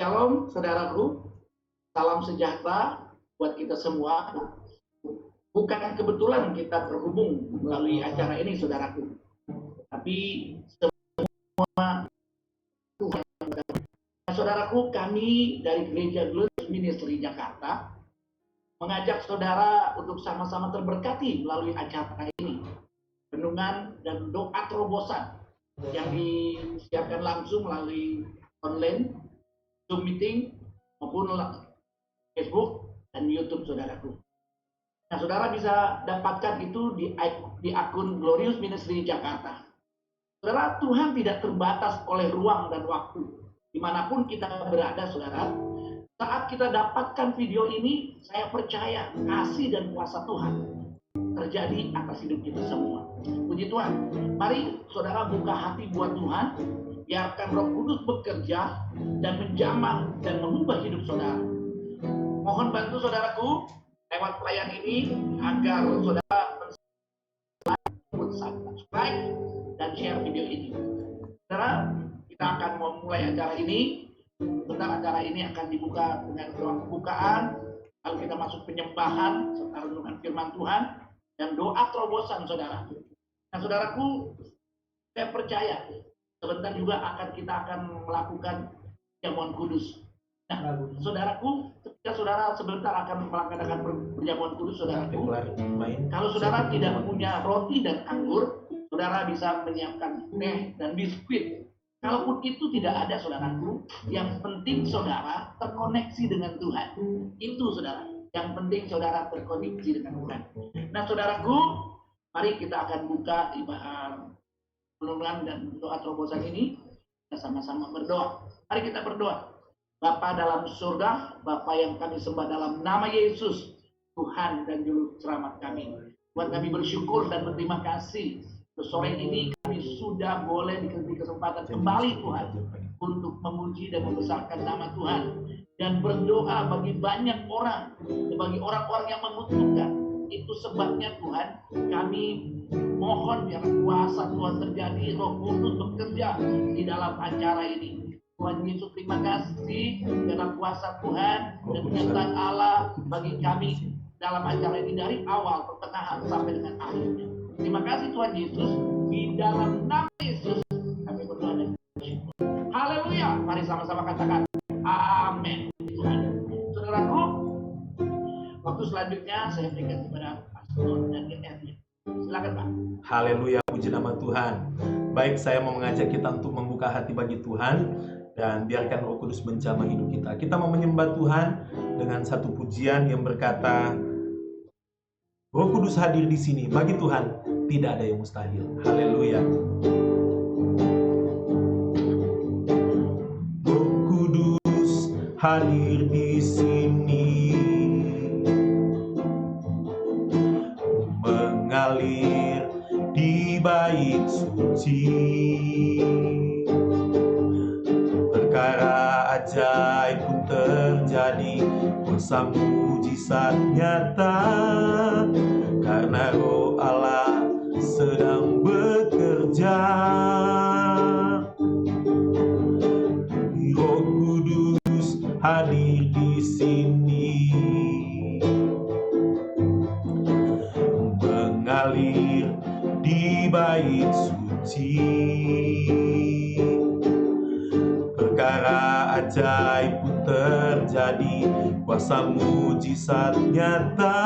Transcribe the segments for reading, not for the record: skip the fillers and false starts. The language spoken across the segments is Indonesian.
Shalom saudaraku, salam sejahtera buat kita semua. Bukan kebetulan kita terhubung melalui acara ini saudaraku, tapi semua Tuhan. Saudaraku, kami dari Gereja Glorious Ministry Jakarta mengajak saudara untuk sama-sama terberkati melalui acara ini. Renungan dan doa terobosan yang disiapkan langsung melalui online, Zoom meeting, maupun Facebook dan YouTube saudaraku. Nah, saudara bisa dapatkan itu di akun Glorious Ministry Jakarta. Saudara, Tuhan tidak terbatas oleh ruang dan waktu. Dimanapun kita berada, saudara, saat kita dapatkan video ini, saya percaya kasih dan kuasa Tuhan terjadi atas hidup kita semua. Puji Tuhan. Mari saudara buka hati buat Tuhan. Biarkan Roh Kudus bekerja dan menjamah dan mengubah hidup saudara. Mohon bantu saudaraku lewat pelayan ini agar saudara subscribe dan share video ini. Saudara, kita akan memulai acara ini. Sebentar acara ini akan dibuka dengan doa pembukaan, lalu kita masuk penyembahan serta renungan firman Tuhan dan doa terobosan saudara. Nah saudaraku, saya percaya sebentar juga kita akan melakukan perjamuan kudus. Nah, saudaraku, ketika saudara sebentar akan melaksanakan perjamuan kudus, saudaraku, kalau saudara tidak punya roti dan anggur, saudara bisa menyiapkan teh dan biskuit. Kalaupun itu tidak ada, saudaraku, yang penting saudara terkoneksi dengan Tuhan. Itu saudara, yang penting saudara terkoneksi dengan Tuhan. Nah, saudaraku, mari kita akan buka ibadah renungan dan doa terobosan ini. Kita sama-sama berdoa. Mari kita berdoa. Bapa dalam surga, Bapa yang kami sembah dalam nama Yesus, Tuhan dan Juru Selamat kami. Buat kami bersyukur dan berterima kasih. Sore ini kami sudah boleh diberi kesempatan kembali Tuhan untuk memuji dan membesarkan nama Tuhan dan berdoa bagi banyak orang, bagi orang-orang yang membutuhkan. Itu sebabnya Tuhan, kami mohon biar kuasa Tuhan terjadi, Roh Kudus bekerja di dalam acara ini. Tuhan Yesus, terima kasih dalam kuasa Tuhan dan penyertaan Allah bagi kami dalam acara ini dari awal, pertengahan sampai dengan akhirnya. Terima kasih Tuhan Yesus, di dalam nama Yesus kami berdoa dan bersyukur. Haleluya. Mari sama-sama katakan amin. Tuhan. Saudaraku, waktu selanjutnya saya berikan kepada Pastor dan Erwin. Silakan Pak. Haleluya, puji nama Tuhan. Baik, saya mau mengajak kita untuk membuka hati bagi Tuhan dan biarkan Roh Kudus menjamah hidup kita. Kita mau menyembah Tuhan dengan satu pujian yang berkata, Roh Kudus hadir di sini. Bagi Tuhan tidak ada yang mustahil. Haleluya. Roh Kudus hadir di sini, mengalir di bait suci. Perkara ajaib pun terjadi, kuasa mujizat nyata, karena Roh Allah sedang bekerja. Roh Kudus hadir di sini, mengalir di bait suci. Perkara ajaib pun terjadi, kuasa mujizat nyata,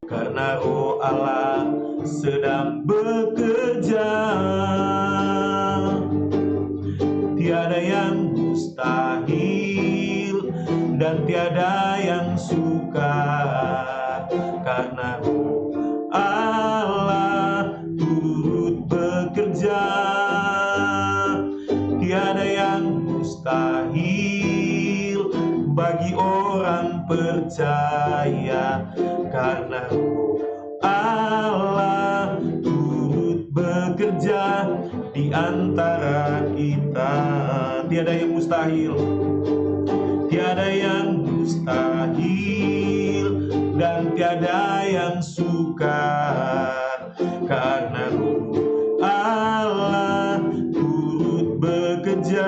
karena Roh Allah sedang bekerja. Tiada yang mustahil dan tiada yang sukar, karena Roh Allah turut bekerja. Tiada yang mustahil bagi orang percaya, karena Roh Allah turut bekerja di antara kita. Tiada yang mustahil, tiada yang mustahil dan tiada yang sukar, karena Roh Allah turut bekerja.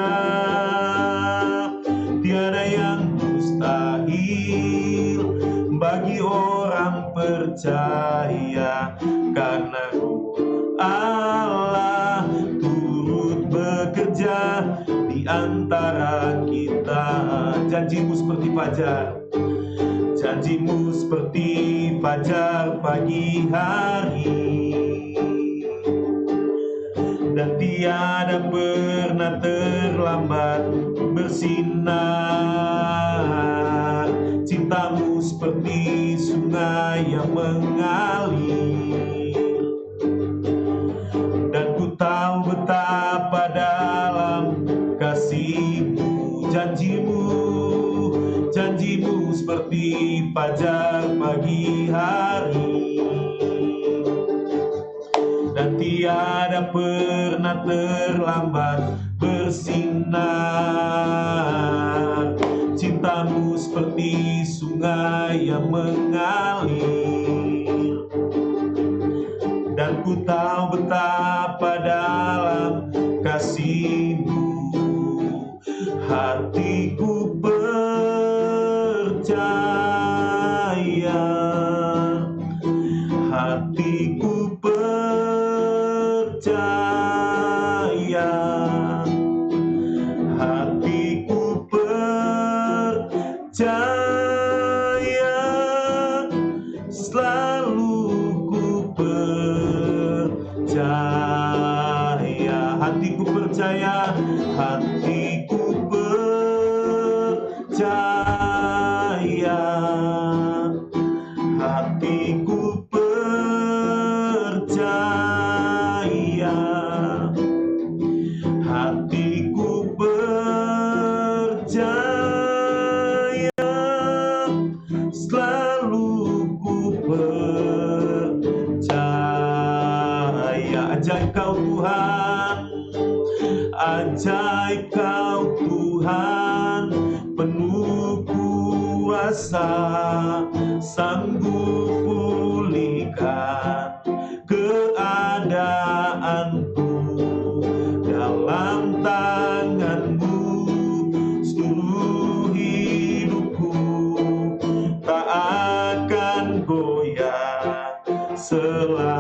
karena Roh Allah turut bekerja di antara kita. Janjimu seperti fajar, janjimu seperti fajar pagi hari, dan tiada pernah terlambat bersinar. Cintamu seperti sungai yang mengalir, dan ku tahu betapa dalam kasih-Mu. Janjimu seperti fajar pagi hari, dan tiada pernah terlambat bersinar. Cintamu seperti sungai yang mengalir, dan ku tahu betapa dalam kasih-Mu. Hatiku percaya, hatiku percaya, hatiku percaya, selalu ku percaya. Hatiku percaya, hatiku percaya, hatiku percaya, hatiku percaya, selalu ku percaya. Ajaib Kau Tuhan, ajaib Kau Tuhan, penuh kuasa, sanggup pulihkan keadaanku. Dalam tangan-Mu seluruh hidupku tak akan goyah selamanya.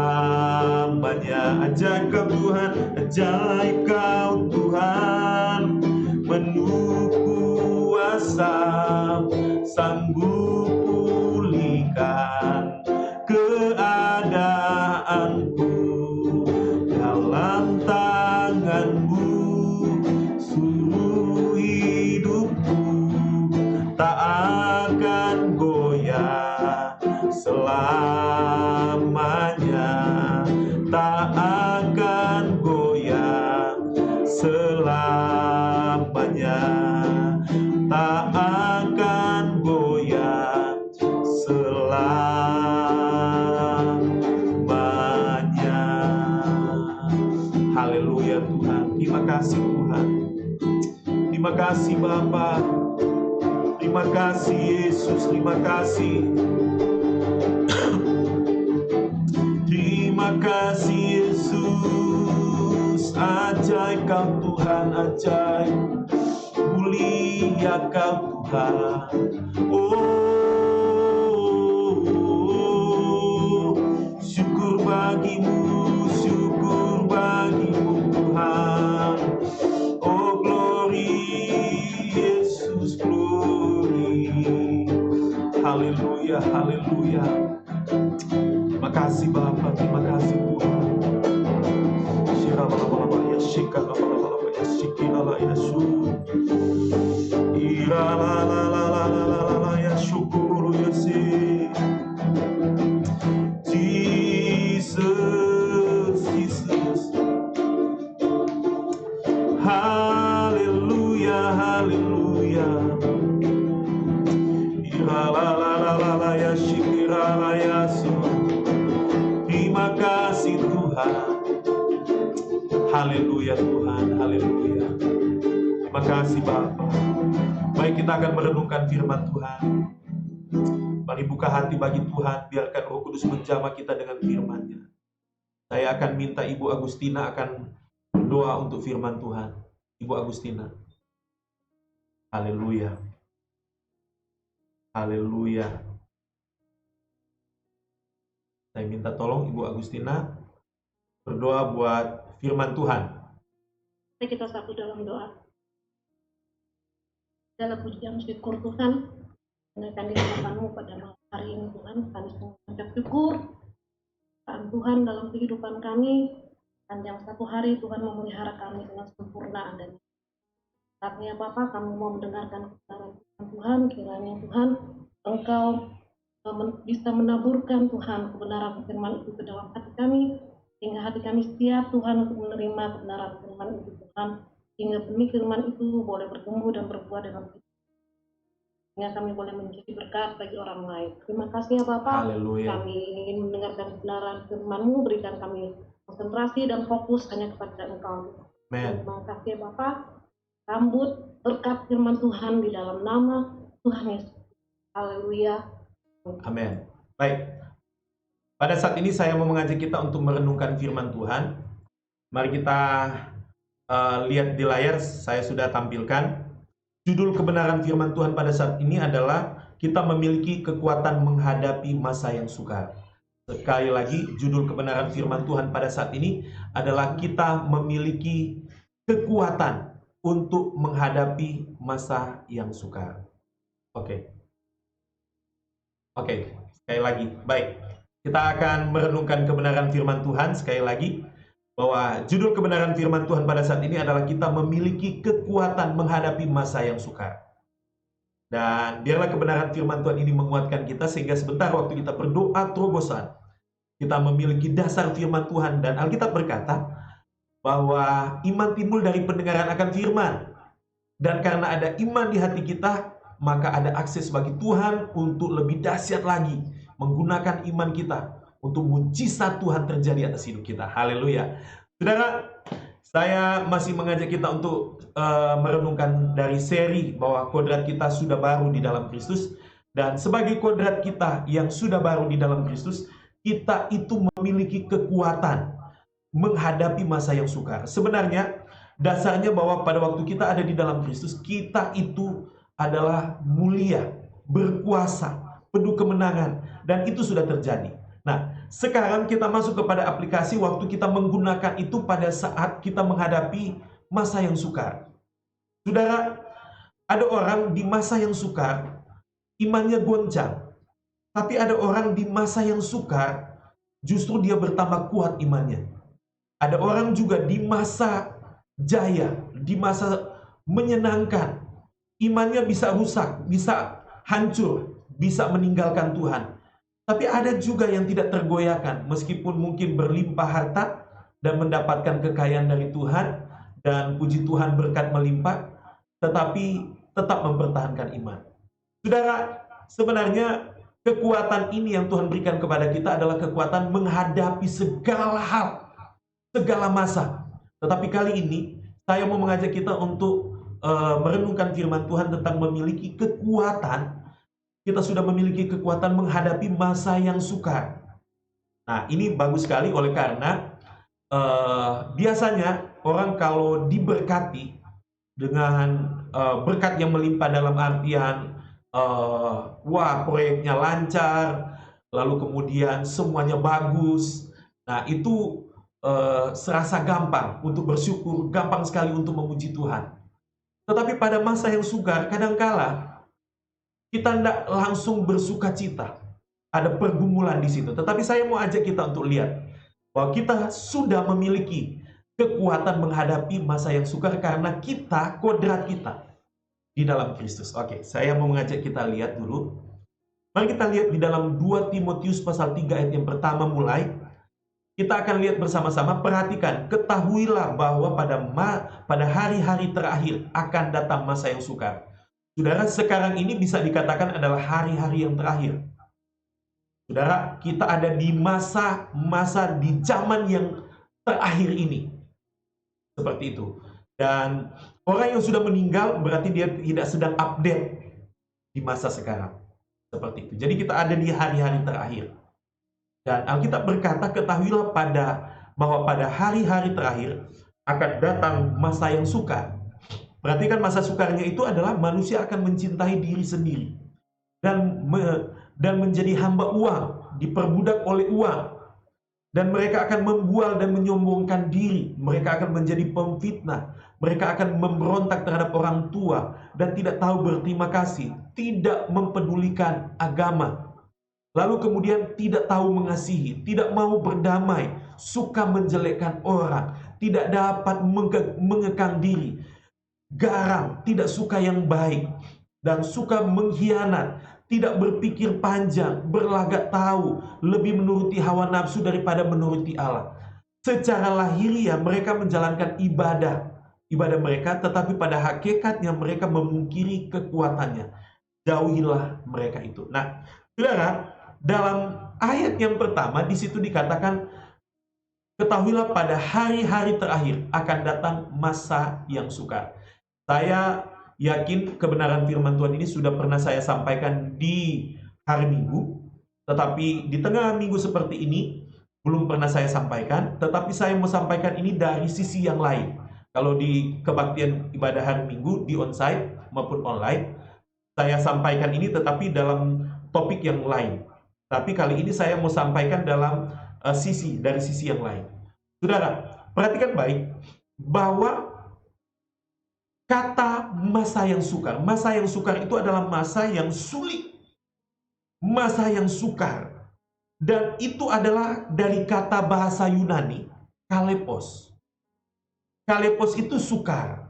Ajaib Kau Tuhan, ajaib Kau Tuhan, penuh kuasa, sanggup pulihkan keadaanku. Dalam tangan-Mu seluruh hidupku tak akan goyah selamanya, tak akan goyah selamanya, tak akan goyah selamanya. Haleluya Tuhan, terima kasih Tuhan, terima kasih Bapa, terima kasih Yesus, terima kasih. Terima kasih Yesus, ajaib Kau Tuhan, ajaib, mulia Kau Tuhan. Oh, syukur bagimu Tuhan. Oh glory, Yesus glory. Haleluya, haleluya. Terima kasih Bapa, terima kasih Tuhan. Shiralabalaba ya shikalabalaba ya shikilala ya shu. Iralalalala ya syukur ya si. Jesus, Jesus. Haleluya, haleluya. Iralalalala ya shikilala ya su. Terima kasih Tuhan. Haleluya Tuhan, haleluya. Terima kasih Bapa. Baik, kita akan merenungkan firman Tuhan. Mari buka hati bagi Tuhan, biarkan Roh Kudus menjamah kita dengan firman-Nya. Saya akan minta Ibu Agustina akan berdoa untuk firman Tuhan. Ibu Agustina. Haleluya. Haleluya. Saya minta tolong Ibu Agustina berdoa buat firman Tuhan. Mari kita satu dalam doa. Dalam pujian syukur Tuhan, menaikkan di hadapan-Mu pada malam hari ini Tuhan, kami semua mengucap syukur Tuhan dalam kehidupan kami, dan yang satu hari Tuhan memelihara kami dengan sempurna adanya. Saatnya Bapa, kami mau mendengarkan kebenaran Tuhan, kiranya Tuhan, Engkau bisa menaburkan Tuhan kebenaran firman itu ke dalam hati kami, sehingga hati kami siap Tuhan untuk menerima kebenaran firman itu Tuhan, sehingga benih firman itu boleh bertumbuh dan berbuah dalam hidup, sehingga kami boleh menjadi berkat bagi orang lain. Terima kasih ya Bapak. Haleluya. Kami ingin mendengarkan kebenaran firman-Mu, berikan kami konsentrasi dan fokus hanya kepada Engkau. Amen. Terima kasih ya Bapak. Sambut berkat firman Tuhan di dalam nama Tuhan Yesus. Haleluya. Amin. Baik. Pada saat ini saya mau mengajak kita untuk merenungkan firman Tuhan. Mari kita lihat di layar, saya sudah tampilkan. Judul kebenaran firman Tuhan pada saat ini adalah kita memiliki kekuatan menghadapi masa yang sukar. Sekali lagi, judul kebenaran firman Tuhan pada saat ini adalah kita memiliki kekuatan untuk menghadapi masa yang sukar. Oke, sekali lagi. Baik, kita akan merenungkan kebenaran firman Tuhan sekali lagi. Bahwa judul kebenaran firman Tuhan pada saat ini adalah kita memiliki kekuatan menghadapi masa yang sukar. Dan biarlah kebenaran firman Tuhan ini menguatkan kita sehingga sebentar waktu kita berdoa terobosan, kita memiliki dasar firman Tuhan. Dan Alkitab berkata bahwa iman timbul dari pendengaran akan firman. Dan karena ada iman di hati kita, maka ada akses bagi Tuhan untuk lebih dahsyat lagi menggunakan iman kita untuk mujizat Tuhan terjadi atas hidup kita. Haleluya. Saudara, saya masih mengajak kita untuk merenungkan dari seri bahwa kodrat kita sudah baru di dalam Kristus. Dan sebagai kodrat kita yang sudah baru di dalam Kristus, kita itu memiliki kekuatan menghadapi masa yang sukar. Sebenarnya dasarnya bahwa pada waktu kita ada di dalam Kristus, kita itu adalah mulia, berkuasa, penuh kemenangan, dan itu sudah terjadi. Nah, sekarang kita masuk kepada aplikasi waktu kita menggunakan itu pada saat kita menghadapi masa yang sukar. Saudara, ada orang di masa yang sukar, imannya goncang. Tapi ada orang di masa yang sukar, justru dia bertambah kuat imannya. Ada orang juga di masa jaya, di masa menyenangkan, imannya bisa rusak, bisa hancur, bisa meninggalkan Tuhan. Tapi ada juga yang tidak tergoyahkan, meskipun mungkin berlimpah harta dan mendapatkan kekayaan dari Tuhan, dan puji Tuhan berkat melimpah, tetapi tetap mempertahankan iman. Saudara, sebenarnya kekuatan ini yang Tuhan berikan kepada kita adalah kekuatan menghadapi segala hal, segala masa. Tetapi kali ini, saya mau mengajak kita untuk merenungkan firman Tuhan tentang memiliki kekuatan. Kita sudah memiliki kekuatan menghadapi masa yang sukar. Nah, ini bagus sekali oleh karena biasanya orang kalau diberkati dengan berkat yang melimpah dalam artian wah, proyeknya lancar, lalu kemudian semuanya bagus. Nah, itu serasa gampang untuk bersyukur, gampang sekali untuk memuji Tuhan. Tetapi pada masa yang sukar, kadangkala kita tidak langsung bersuka cita. Ada pergumulan di situ. Tetapi saya mau ajak kita untuk lihat bahwa kita sudah memiliki kekuatan menghadapi masa yang sukar karena kita, kodrat kita di dalam Kristus. Oke, saya mau mengajak kita lihat dulu. Mari kita lihat di dalam 2 Timotius pasal 3 ayat yang pertama mulai. Kita akan lihat bersama-sama, perhatikan, ketahuilah bahwa pada hari-hari terakhir akan datang masa yang sukar. Saudara, sekarang ini bisa dikatakan adalah hari-hari yang terakhir. Saudara, kita ada di masa di zaman yang terakhir ini. Seperti itu. Dan orang yang sudah meninggal berarti dia tidak sedang update di masa sekarang. Seperti itu. Jadi kita ada di hari-hari terakhir. Dan Alkitab berkata, ketahuilah bahwa pada hari-hari terakhir akan datang masa yang sukar. Perhatikan, masa sukarnya itu adalah manusia akan mencintai diri sendiri dan menjadi hamba uang, diperbudak oleh uang. Dan mereka akan membual dan menyombongkan diri. Mereka akan menjadi pemfitnah. Mereka akan memberontak terhadap orang tua dan tidak tahu berterima kasih, tidak mempedulikan agama. Lalu kemudian tidak tahu mengasihi, tidak mau berdamai, suka menjelekkan orang, tidak dapat mengekang diri, garang, tidak suka yang baik, dan suka mengkhianat, tidak berpikir panjang, berlagak tahu, lebih menuruti hawa nafsu daripada menuruti Allah. Secara lahiriah mereka menjalankan ibadah mereka, tetapi pada hakikatnya mereka memungkiri kekuatannya. Jauhilah mereka itu. Nah, saudara, dalam ayat yang pertama di situ dikatakan, ketahuilah pada hari-hari terakhir akan datang masa yang sukar. Saya yakin kebenaran firman Tuhan ini sudah pernah saya sampaikan di hari Minggu, tetapi di tengah minggu seperti ini belum pernah saya sampaikan, tetapi saya mau sampaikan ini dari sisi yang lain. Kalau di kebaktian ibadah hari Minggu di onsite maupun online, saya sampaikan ini tetapi dalam topik yang lain. Tapi kali ini saya mau sampaikan dalam dari sisi yang lain. Saudara, perhatikan baik bahwa kata masa yang sukar itu adalah masa yang sulit, masa yang sukar. Dan itu adalah dari kata bahasa Yunani, kalepos. Kalepos itu sukar,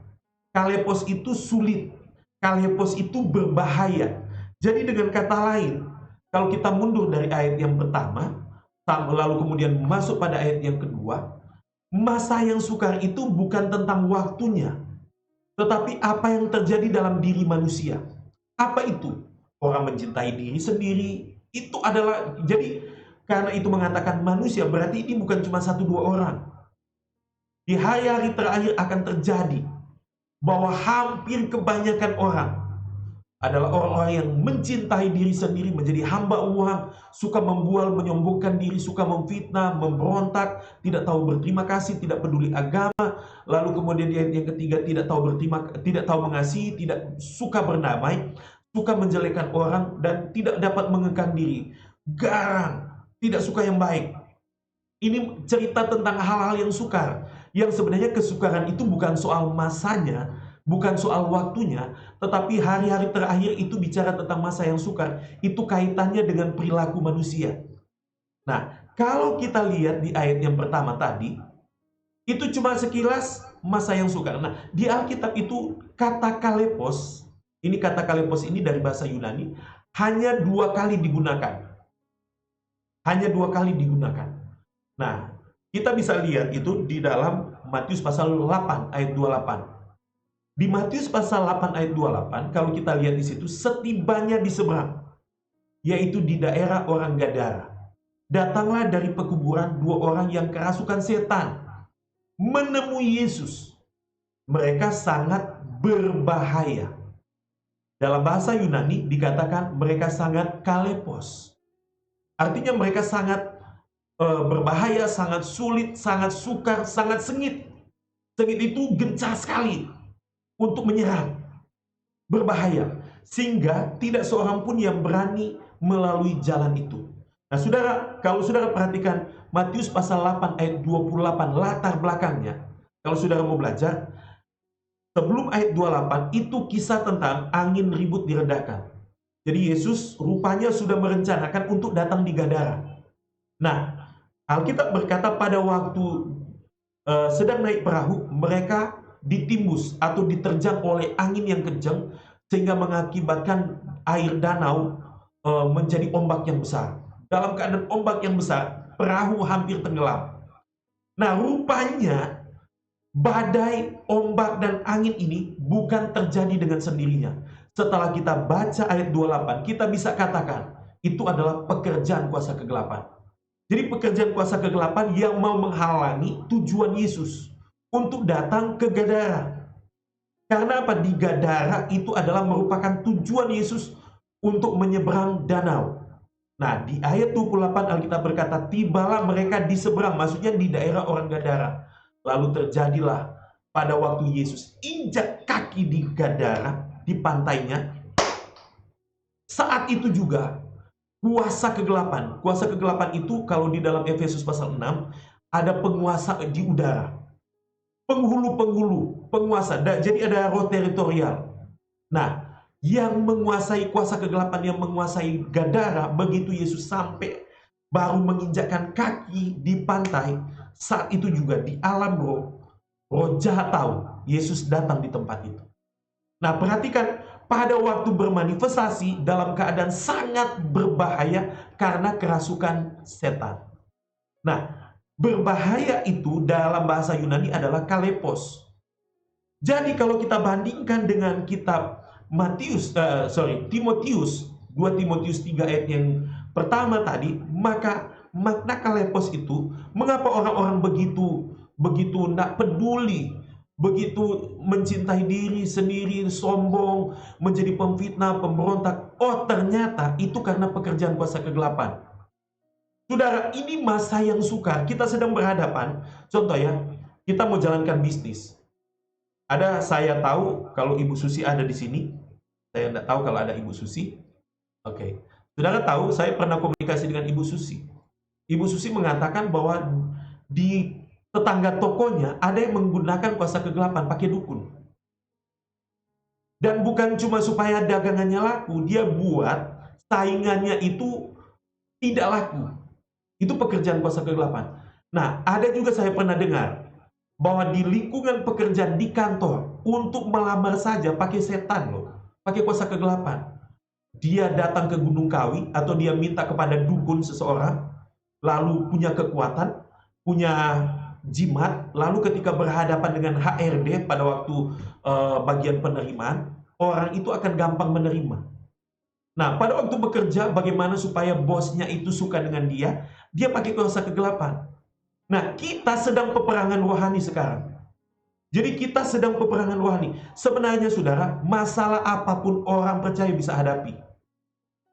kalepos itu sulit, kalepos itu berbahaya. Jadi dengan kata lain, kalau kita mundur dari ayat yang pertama, lalu kemudian masuk pada ayat yang kedua, masa yang sukar itu bukan tentang waktunya, tetapi apa yang terjadi dalam diri manusia. Apa itu? Orang mencintai diri sendiri. Itu adalah, jadi karena itu mengatakan manusia, berarti ini bukan cuma 1-2 orang. Di hari-hari terakhir akan terjadi bahwa hampir kebanyakan orang adalah orang-orang yang mencintai diri sendiri, menjadi hamba uang, suka membual, menyombongkan diri, suka memfitnah, memberontak, tidak tahu berterima kasih, tidak peduli agama. Lalu kemudian di ayat yang ketiga, tidak tahu mengasihi, tidak suka berdamai, suka menjelekkan orang, dan tidak dapat mengekang diri, garang, tidak suka yang baik. Ini cerita tentang hal-hal yang sukar, yang sebenarnya kesukaran itu bukan soal masanya, bukan soal waktunya, tetapi hari-hari terakhir itu bicara tentang masa yang sukar. Itu kaitannya dengan perilaku manusia. Nah, kalau kita lihat di ayat yang pertama tadi, itu cuma sekilas masa yang sukar. Nah, di Alkitab itu kata kalepos, ini kata kalepos ini dari bahasa Yunani, hanya 2 kali digunakan. Hanya 2 kali digunakan. Nah, kita bisa lihat itu di dalam Matius pasal 8 ayat 28. Di Matius pasal 8 ayat 28, kalau kita lihat di situ, setibanya di seberang, yaitu di daerah orang Gadara, datanglah dari pekuburan 2 orang yang kerasukan setan menemui Yesus. Mereka sangat berbahaya. Dalam bahasa Yunani dikatakan mereka sangat kalepos. Artinya mereka sangat berbahaya, sangat sulit, sangat sukar, sangat sengit. Sengit itu gencar sekali untuk menyerang, berbahaya, sehingga tidak seorang pun yang berani melalui jalan itu. Nah, saudara, kalau saudara perhatikan Matius pasal 8 ayat 28, latar belakangnya, kalau saudara mau belajar, sebelum ayat 28 itu kisah tentang angin ribut diredakan. Jadi Yesus rupanya sudah merencanakan untuk datang di Gadara. Nah, Alkitab berkata pada waktu sedang naik perahu, mereka ditimbus atau diterjang oleh angin yang kencang sehingga mengakibatkan air danau menjadi ombak yang besar. Dalam keadaan ombak yang besar, perahu hampir tenggelam. Nah, rupanya badai, ombak, dan angin ini bukan terjadi dengan sendirinya. Setelah kita baca ayat 28, kita bisa katakan itu adalah pekerjaan kuasa kegelapan. Jadi pekerjaan kuasa kegelapan yang mau menghalangi tujuan Yesus untuk datang ke Gadara. Karena apa? Di Gadara itu adalah merupakan tujuan Yesus untuk menyeberang danau. Nah, di ayat 28 Alkitab berkata, tibalah mereka di seberang, maksudnya di daerah orang Gadara. Lalu terjadilah pada waktu Yesus injak kaki di Gadara, di pantainya. Saat itu juga kuasa kegelapan. Kuasa kegelapan itu kalau di dalam Efesus pasal 6 ada penguasa di udara. Penghulu-penghulu, penguasa. Jadi ada roh teritorial. Nah, yang menguasai kuasa kegelapan, yang menguasai Gadara, begitu Yesus sampai baru menginjakkan kaki di pantai, saat itu juga di alam roh jahat tahu Yesus datang di tempat itu. Nah, perhatikan, pada waktu bermanifestasi dalam keadaan sangat berbahaya karena kerasukan setan. Nah, berbahaya itu dalam bahasa Yunani adalah kalepos. Jadi kalau kita bandingkan dengan kitab Timotius, 2 Timotius 3 ayat yang pertama tadi, maka makna kalepos itu, mengapa orang-orang begitu tidak peduli, begitu mencintai diri sendiri, sombong, menjadi pemfitnah, pemberontak. Oh, ternyata itu karena pekerjaan kuasa kegelapan. Saudara, ini masa yang sukar. Kita sedang berhadapan. Contoh ya, kita mau jalankan bisnis. Saya tahu kalau Ibu Susi ada di sini. Saya tidak tahu kalau ada Ibu Susi. Oke. Saudara tahu, saya pernah komunikasi dengan Ibu Susi. Ibu Susi mengatakan bahwa di tetangga tokonya ada yang menggunakan kuasa kegelapan pakai dukun. Dan bukan cuma supaya dagangannya laku, dia buat saingannya itu tidak laku. Itu pekerjaan kuasa kegelapan. Nah, ada juga saya pernah dengar bahwa di lingkungan pekerjaan di kantor, untuk melamar saja pakai setan loh, pakai kuasa kegelapan. Dia datang ke Gunung Kawi atau dia minta kepada dukun seseorang, lalu punya kekuatan, punya jimat, lalu ketika berhadapan dengan HRD pada waktu bagian penerimaan, orang itu akan gampang menerima. Nah, pada waktu bekerja, bagaimana supaya bosnya itu suka dengan dia? Dia pakai kuasa kegelapan. Nah, kita sedang peperangan rohani sekarang. Jadi kita sedang peperangan rohani. Sebenarnya saudara, masalah apapun orang percaya bisa hadapi.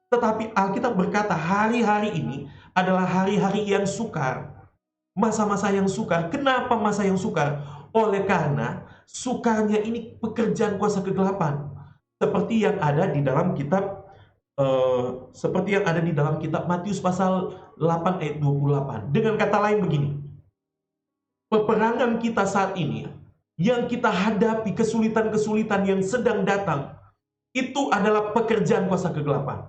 Tetapi Alkitab berkata hari-hari ini adalah hari-hari yang sukar. Masa-masa yang sukar. Kenapa masa yang sukar? Oleh karena sukarnya ini pekerjaan kuasa kegelapan. Seperti yang ada di dalam kitab Matius pasal 8 ayat 28. Dengan kata lain begini, peperangan kita saat ini, yang kita hadapi, kesulitan-kesulitan yang sedang datang, itu adalah pekerjaan kuasa kegelapan.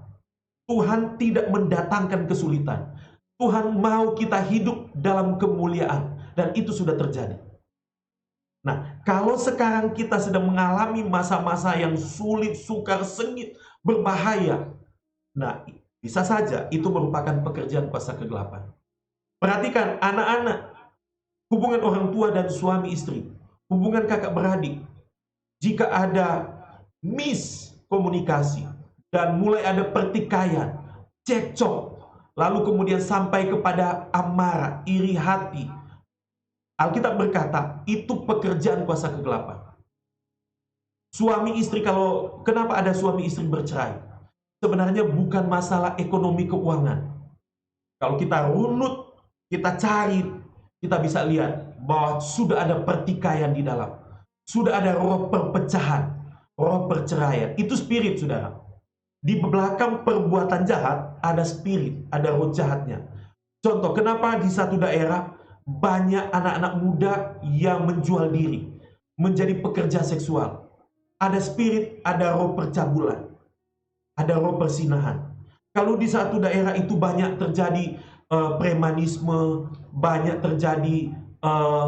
Tuhan tidak mendatangkan kesulitan. Tuhan mau kita hidup dalam kemuliaan, dan itu sudah terjadi. Nah, kalau sekarang kita sedang mengalami masa-masa yang sulit, sukar, sengit, berbahaya, nah, bisa saja itu merupakan pekerjaan kuasa kegelapan. Perhatikan anak-anak, hubungan orang tua dan suami istri, hubungan kakak beradik. Jika ada miskomunikasi dan mulai ada pertikaian, cekcok, lalu kemudian sampai kepada amarah, iri hati, Alkitab berkata itu pekerjaan kuasa kegelapan. Suami istri, kenapa ada suami istri bercerai? Sebenarnya bukan masalah ekonomi keuangan. Kalau kita runut, kita cari, kita bisa lihat bahwa sudah ada pertikaian di dalam. Sudah ada roh perpecahan, roh perceraian. Itu spirit, saudara. Di belakang perbuatan jahat ada spirit, ada roh jahatnya. Contoh, kenapa di satu daerah banyak anak-anak muda yang menjual diri, menjadi pekerja seksual. Ada spirit, ada roh percabulan, ada roh persinahan. Kalau di satu daerah itu banyak terjadi premanisme, banyak terjadi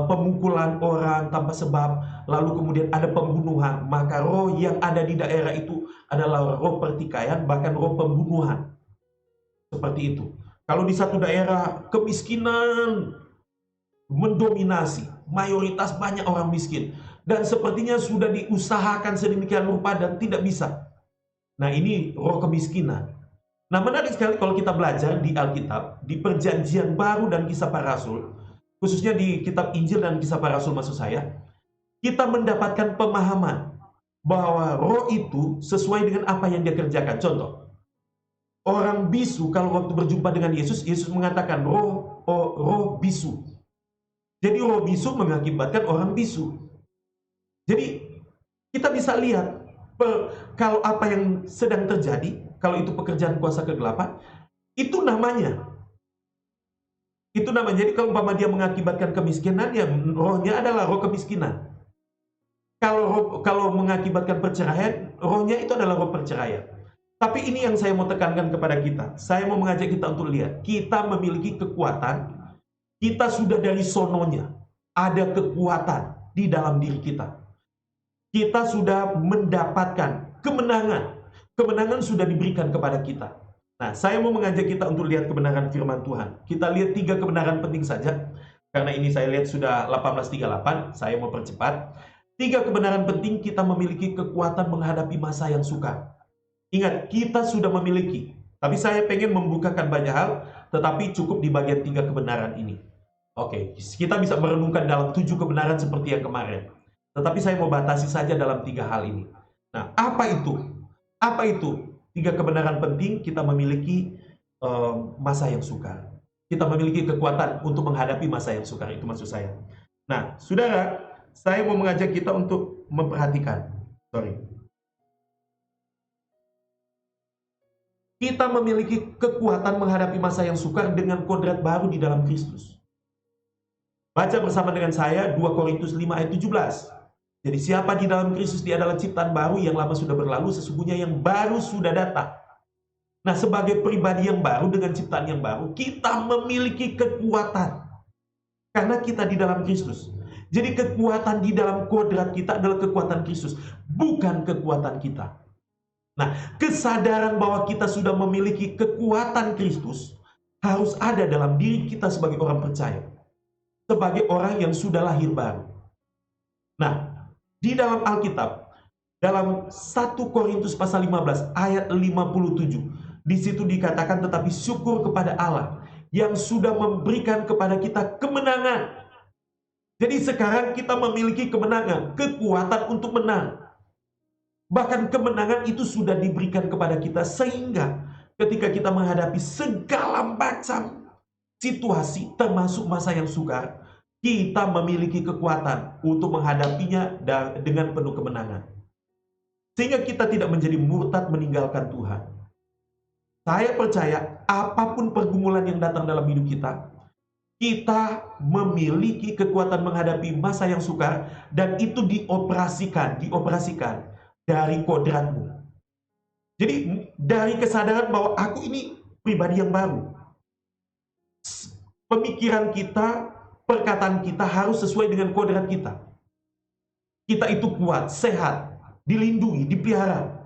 pemukulan orang tanpa sebab, lalu kemudian ada pembunuhan, maka roh yang ada di daerah itu adalah roh pertikaian, bahkan roh pembunuhan. Seperti itu. Kalau di satu daerah kemiskinan mendominasi, mayoritas banyak orang miskin, dan sepertinya sudah diusahakan sedemikian rupa dan tidak bisa. Nah, ini roh kemiskinan. Nah, menarik sekali kalau kita belajar di Alkitab, di Perjanjian Baru dan Kisah Para Rasul, khususnya di kitab Injil dan Kisah Para Rasul maksud saya, kita mendapatkan pemahaman bahwa roh itu sesuai dengan apa yang dia kerjakan. Contoh, orang bisu kalau waktu berjumpa dengan Yesus, Yesus mengatakan roh bisu. Jadi roh bisu mengakibatkan orang bisu. Jadi kita bisa lihat kalau apa yang sedang terjadi, kalau itu pekerjaan kuasa kegelapan, Itu namanya. Itu namanya. Jadi kalau umpama dia mengakibatkan kemiskinan, ya rohnya adalah roh kemiskinan. Kalau mengakibatkan perceraian, rohnya itu adalah roh perceraian. Tapi ini yang saya mau tekankan kepada kita. Saya mau mengajak kita untuk lihat. Kita memiliki kekuatan. Kita sudah dari sononya. Ada kekuatan di dalam diri kita. Kita sudah mendapatkan kemenangan. Kemenangan sudah diberikan kepada kita. Nah, saya mau mengajak kita untuk lihat kebenaran firman Tuhan. Kita lihat 3 kebenaran penting saja. Karena ini saya lihat sudah 18:38. Saya mau percepat. 3 kebenaran penting kita memiliki kekuatan menghadapi masa yang sukar. Ingat, kita sudah memiliki. Tapi saya pengen membukakan banyak hal, tetapi cukup di bagian 3 kebenaran ini. Oke, kita bisa merenungkan dalam 7 kebenaran seperti yang kemarin. Tetapi saya mau batasi saja dalam 3 hal ini. Nah, apa itu? Apa itu? 3 kebenaran penting kita memiliki masa yang sukar. Kita memiliki kekuatan untuk menghadapi masa yang sukar, itu maksud saya. Nah, saudara, saya mau mengajak kita untuk memperhatikan. Kita memiliki kekuatan menghadapi masa yang sukar dengan kodrat baru di dalam Kristus. Baca bersama dengan saya 2 Korintus 5 ayat 17. Jadi siapa di dalam Kristus, dia adalah ciptaan baru, yang lama sudah berlalu, sesungguhnya yang baru sudah datang. Nah, sebagai pribadi yang baru dengan ciptaan yang baru, kita memiliki kekuatan. Karena kita di dalam Kristus. Jadi kekuatan di dalam kodrat kita adalah kekuatan Kristus, bukan kekuatan kita. Nah, kesadaran bahwa kita sudah memiliki kekuatan Kristus harus ada dalam diri kita sebagai orang percaya. Sebagai orang yang sudah lahir baru. Nah, di dalam Alkitab, dalam 1 Korintus pasal 15 ayat 57, di situ dikatakan, tetapi syukur kepada Allah yang sudah memberikan kepada kita kemenangan. Jadi sekarang kita memiliki kemenangan, kekuatan untuk menang. Bahkan kemenangan itu sudah diberikan kepada kita, sehingga ketika kita menghadapi segala macam situasi, termasuk masa yang sukar, kita memiliki kekuatan untuk menghadapinya dengan penuh kemenangan. Sehingga kita tidak menjadi murtad meninggalkan Tuhan. Saya percaya apapun pergumulan yang datang dalam hidup kita, kita memiliki kekuatan menghadapi masa yang sukar, dan itu dioperasikan dari kodratmu. Jadi dari kesadaran bahwa aku ini pribadi yang baru. Pemikiran kita, perkataan kita harus sesuai dengan kodrat kita. Kita itu kuat, sehat, dilindungi, dipelihara.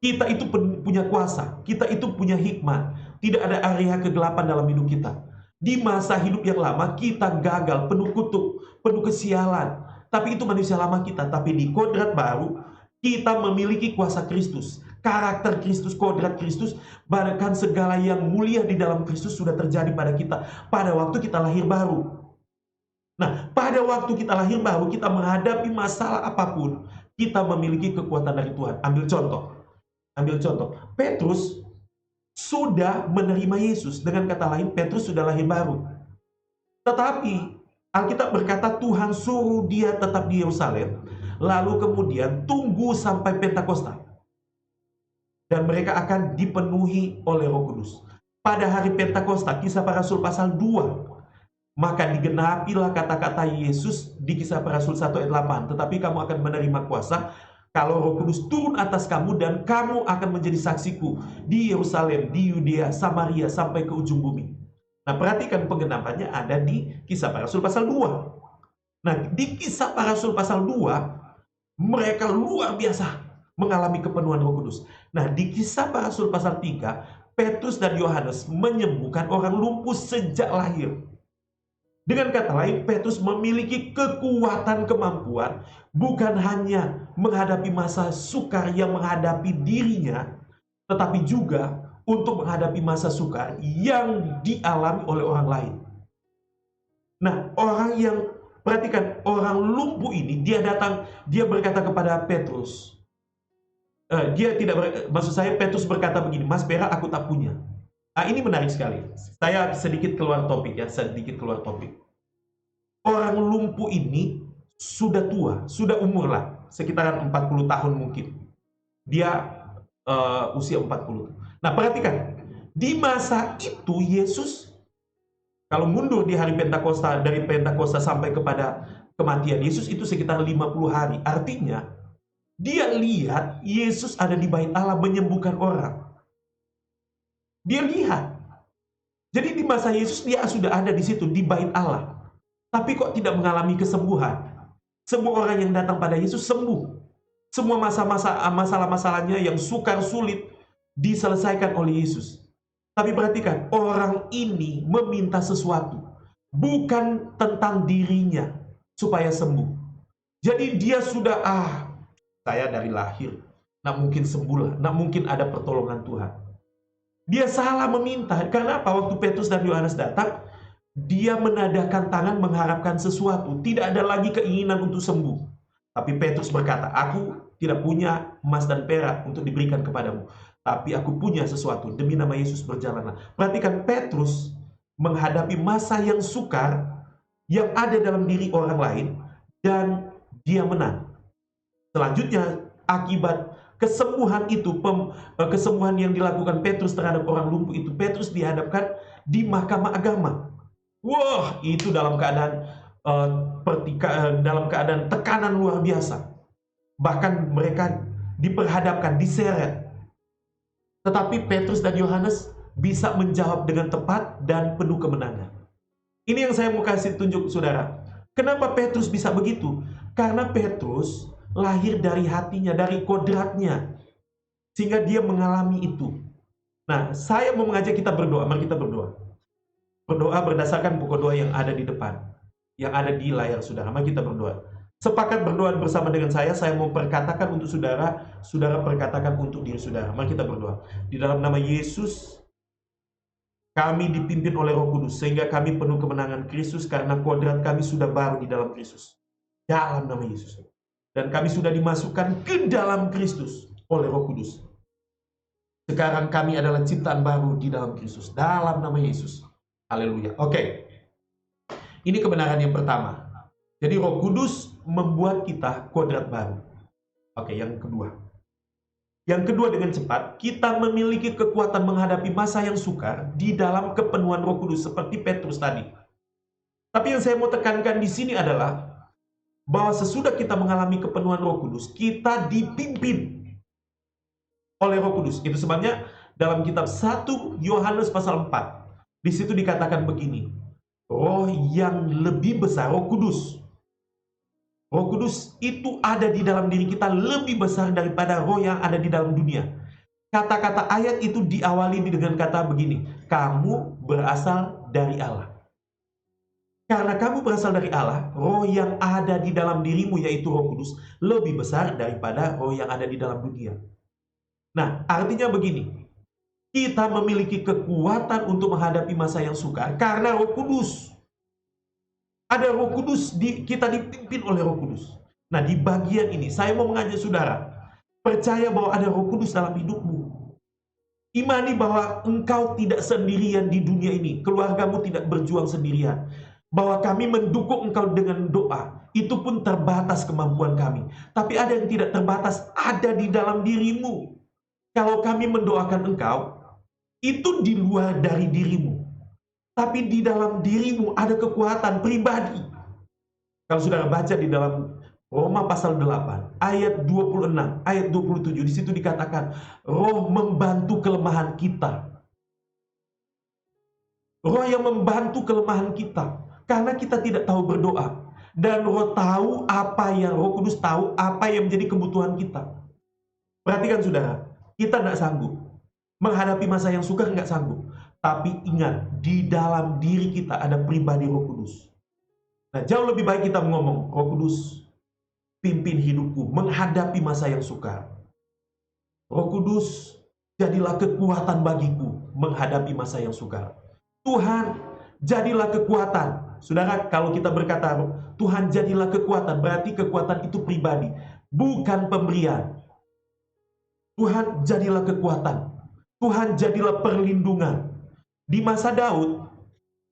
Kita itu punya kuasa, kita itu punya hikmat. Tidak ada area kegelapan dalam hidup kita. Di masa hidup yang lama kita gagal, penuh kutuk, penuh kesialan. Tapi itu manusia lama kita. Tapi di kodrat baru, kita memiliki kuasa Kristus, karakter Kristus, kodrat Kristus. Bahkan segala yang mulia di dalam Kristus sudah terjadi pada kita pada waktu kita lahir baru. Nah, pada waktu kita lahir baru, kita menghadapi masalah apapun, kita memiliki kekuatan dari Tuhan. Ambil contoh. Petrus sudah menerima Yesus. Dengan kata lain, Petrus sudah lahir baru. Tetapi Alkitab berkata Tuhan suruh dia tetap di Yerusalem, lalu kemudian tunggu sampai Pentakosta. Dan mereka akan dipenuhi oleh Roh Kudus. Pada hari Pentakosta, Kisah Para Rasul pasal 2, maka digenapilah kata-kata Yesus di Kisah Para Rasul 1 ayat 8. Tetapi kamu akan menerima kuasa kalau Roh Kudus turun atas kamu, dan kamu akan menjadi saksiku di Yerusalem, di Yudea, Samaria, sampai ke ujung bumi. Nah, perhatikan penggenapannya ada di Kisah Para Rasul pasal 2. Nah, di Kisah Para Rasul pasal 2, mereka luar biasa mengalami kepenuhan Roh Kudus. Nah, di Kisah Para Rasul pasal 3, Petrus dan Yohanes menyembuhkan orang lumpuh sejak lahir. Dengan kata lain, Petrus memiliki kekuatan kemampuan bukan hanya menghadapi masa sukar yang menghadapi dirinya, tetapi juga untuk menghadapi masa sukar yang dialami oleh orang lain. Nah, perhatikan, orang lumpuh ini, dia berkata kepada Petrus, Petrus berkata begini, "Mas, perak aku tak punya." Nah, ini menarik sekali. Saya sedikit keluar topik. Orang lumpuh ini sudah tua, sudah umur lah, sekitaran 40 tahun mungkin. Dia usia 40. Nah, perhatikan, Di masa itu Yesus, kalau mundur di hari Pentakosta, dari Pentakosta sampai kepada kematian Yesus itu sekitar 50 hari. Artinya dia lihat Yesus ada di bait Allah menyembuhkan orang. Dia lihat. Jadi di masa Yesus dia sudah ada di situ di bait Allah. Tapi kok tidak mengalami kesembuhan? Semua orang yang datang pada Yesus sembuh. Semua masalah-masalahnya yang sukar sulit diselesaikan oleh Yesus. Tapi perhatikan, orang ini meminta sesuatu, bukan tentang dirinya supaya sembuh. Jadi dia sudah, saya dari lahir, nak mungkin sembuh lah, nak mungkin ada pertolongan Tuhan. Dia salah meminta, karena apa? Waktu Petrus dan Yohanes datang, dia menadahkan tangan mengharapkan sesuatu, tidak ada lagi keinginan untuk sembuh. Tapi Petrus berkata, aku tidak punya emas dan perak untuk diberikan kepadamu, tapi aku punya sesuatu, demi nama Yesus berjalanlah. Perhatikan, Petrus menghadapi masa yang sukar yang ada dalam diri orang lain, dan dia menang. Selanjutnya, akibat kesembuhan itu, kesembuhan yang dilakukan Petrus terhadap orang lumpuh itu, Petrus dihadapkan di mahkamah agama. Wah, itu dalam keadaan dalam keadaan tekanan luar biasa. Bahkan mereka diperhadapkan, diseret. Tetapi Petrus dan Yohanes bisa menjawab dengan tepat dan penuh kemenangan. Ini yang saya mau kasih tunjuk, saudara. Kenapa Petrus bisa begitu? Karena Petrus lahir dari hatinya, dari kodratnya, sehingga dia mengalami itu. Nah, saya mau mengajak kita berdoa. Mari kita berdoa. Berdoa berdasarkan pokok doa yang ada di depan, yang ada di layar saudara. Mari kita berdoa. Sepakat berdoa bersama dengan saya mau perkatakan untuk saudara, saudara perkatakan untuk diri saudara. Mari kita berdoa. Di dalam nama Yesus, kami dipimpin oleh Roh Kudus, sehingga kami penuh kemenangan Kristus, karena kodrat kami sudah baru di dalam Kristus. Dalam nama Yesus. Dan kami sudah dimasukkan ke dalam Kristus oleh Roh Kudus. Sekarang kami adalah ciptaan baru di dalam Kristus. Dalam nama Yesus. Haleluya. Oke. Ini kebenaran yang pertama. Jadi Roh Kudus membuat kita kodrat baru. Oke, yang kedua. Yang kedua, dengan cepat, kita memiliki kekuatan menghadapi masa yang sukar di dalam kepenuhan Roh Kudus, seperti Petrus tadi. Tapi yang saya mau tekankan di sini adalah bahwa sesudah kita mengalami kepenuhan Roh Kudus, kita dipimpin oleh Roh Kudus. Itu sebabnya dalam kitab 1 Yohanes pasal 4, di situ dikatakan begini, roh yang lebih besar, Roh Kudus. Roh Kudus itu ada di dalam diri kita lebih besar daripada roh yang ada di dalam dunia. Kata-kata ayat itu diawali dengan kata begini, kamu berasal dari Allah. Karena kamu berasal dari Allah, roh yang ada di dalam dirimu, yaitu Roh Kudus, lebih besar daripada roh yang ada di dalam dunia. Nah, artinya begini, kita memiliki kekuatan untuk menghadapi masa yang sukar karena Roh Kudus. Ada Roh Kudus, kita dipimpin oleh Roh Kudus. Nah, di bagian ini saya mau mengajak saudara, percaya bahwa ada Roh Kudus dalam hidupmu. Imani bahwa engkau tidak sendirian di dunia ini, keluargamu tidak berjuang sendirian. Bahwa kami mendukung engkau dengan doa, itu pun terbatas kemampuan kami. Tapi ada yang tidak terbatas, ada di dalam dirimu. Kalau kami mendoakan engkau, itu di luar dari dirimu. Tapi di dalam dirimu ada kekuatan pribadi. Kalau saudara baca di dalam Roma pasal 8, ayat 26, ayat 27, di situ dikatakan, roh membantu kelemahan kita. Roh yang membantu kelemahan kita. Karena kita tidak tahu berdoa. Dan roh tahu apa yang, Roh Kudus tahu apa yang menjadi kebutuhan kita. Perhatikan saudara, kita tidak sanggup. Menghadapi masa yang sukar nggak sanggup. Tapi ingat, di dalam diri kita ada pribadi Roh Kudus. Nah, jauh lebih baik kita ngomong, Roh Kudus, pimpin hidupku menghadapi masa yang sukar. Roh Kudus, jadilah kekuatan bagiku menghadapi masa yang sukar. Tuhan, jadilah kekuatan. Saudara, kalau kita berkata, Tuhan jadilah kekuatan, berarti kekuatan itu pribadi, bukan pemberian. Tuhan jadilah kekuatan. Tuhan jadilah perlindungan. Di masa Daud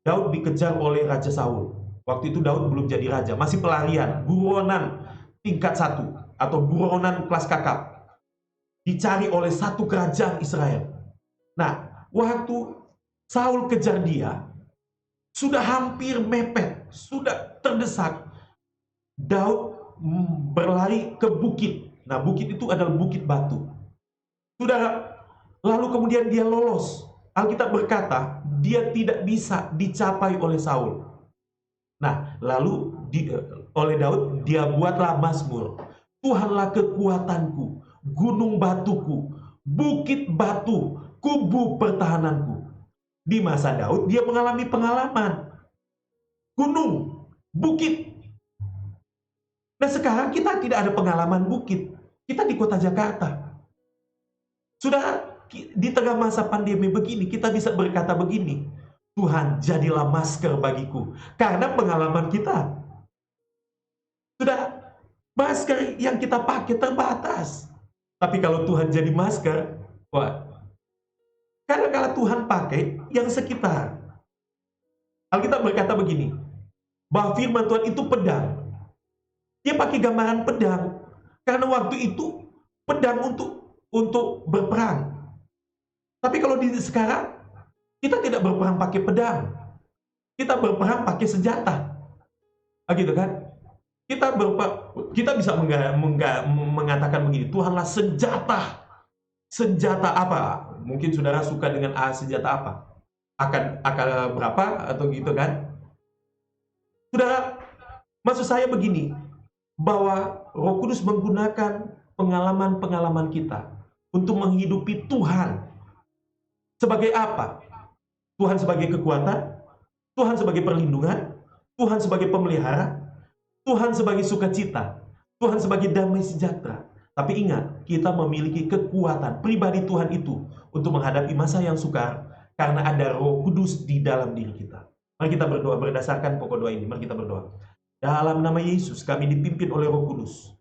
dikejar oleh Raja Saul. Waktu itu Daud belum jadi raja, masih pelarian, buronan tingkat 1 atau buronan kelas kakap. Dicari oleh satu kerajaan Israel. Nah, waktu Saul kejar dia, sudah hampir mepet, sudah terdesak. Daud berlari ke bukit. Nah, bukit itu adalah bukit batu. Saudara, lalu kemudian dia lolos. Alkitab berkata, dia tidak bisa dicapai oleh Saul. Nah, lalu oleh Daud, dia buatlah mazmur. Tuhanlah kekuatanku, gunung batuku, bukit batu, kubu pertahananku. Di masa Daud, dia mengalami pengalaman gunung, bukit. Nah, sekarang kita tidak ada pengalaman bukit. Kita di kota Jakarta. Sudah di tengah masa pandemi begini, kita bisa berkata begini, Tuhan, jadilah masker bagiku. Karena pengalaman kita. Sudah, masker yang kita pakai terbatas. Tapi kalau Tuhan jadi masker, wah. Karena kalau Tuhan pakai yang sekitar. Alkitab berkata begini, bahwa firman Tuhan itu pedang. Dia pakai gambaran pedang. Karena waktu itu pedang untuk berperang. Tapi kalau di sekarang, kita tidak berperang pakai pedang. Kita berperang pakai senjata. Gitu kan? Kita bisa mengatakan begini, Tuhanlah senjata. Senjata apa? Mungkin saudara suka dengan senjata apa? Akan berapa atau gitu kan? Saudara, maksud saya begini, bahwa Roh Kudus menggunakan pengalaman-pengalaman kita untuk menghidupi Tuhan. Sebagai apa? Tuhan sebagai kekuatan, Tuhan sebagai perlindungan, Tuhan sebagai pemelihara, Tuhan sebagai sukacita, Tuhan sebagai damai sejahtera. Tapi ingat, kita memiliki kekuatan pribadi Tuhan itu untuk menghadapi masa yang sukar karena ada Roh Kudus di dalam diri kita. Mari kita berdoa berdasarkan pokok doa ini. Mari kita berdoa. Dalam nama Yesus, kami dipimpin oleh Roh Kudus,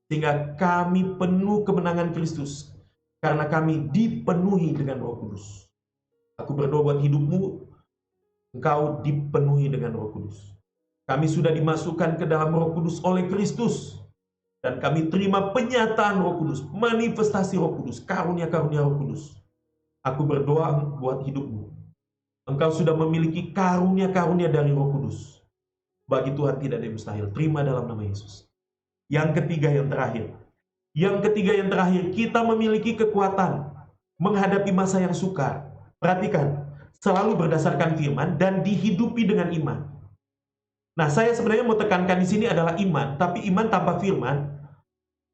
sehingga kami penuh kemenangan Kristus, karena kami dipenuhi dengan Roh Kudus. Aku berdoa buat hidupmu, engkau dipenuhi dengan Roh Kudus. Kami sudah dimasukkan ke dalam Roh Kudus oleh Kristus, dan kami terima penyataan Roh Kudus, manifestasi Roh Kudus, karunia-karunia Roh Kudus. Aku berdoa buat hidupmu. Engkau sudah memiliki karunia-karunia dari Roh Kudus. Bagi Tuhan tidak ada yang mustahil. Terima dalam nama Yesus. Yang ketiga yang terakhir. Kita memiliki kekuatan menghadapi masa yang sukar. Perhatikan, selalu berdasarkan firman dan dihidupi dengan iman. Nah, saya sebenarnya mau tekankan di sini adalah iman, tapi iman tanpa firman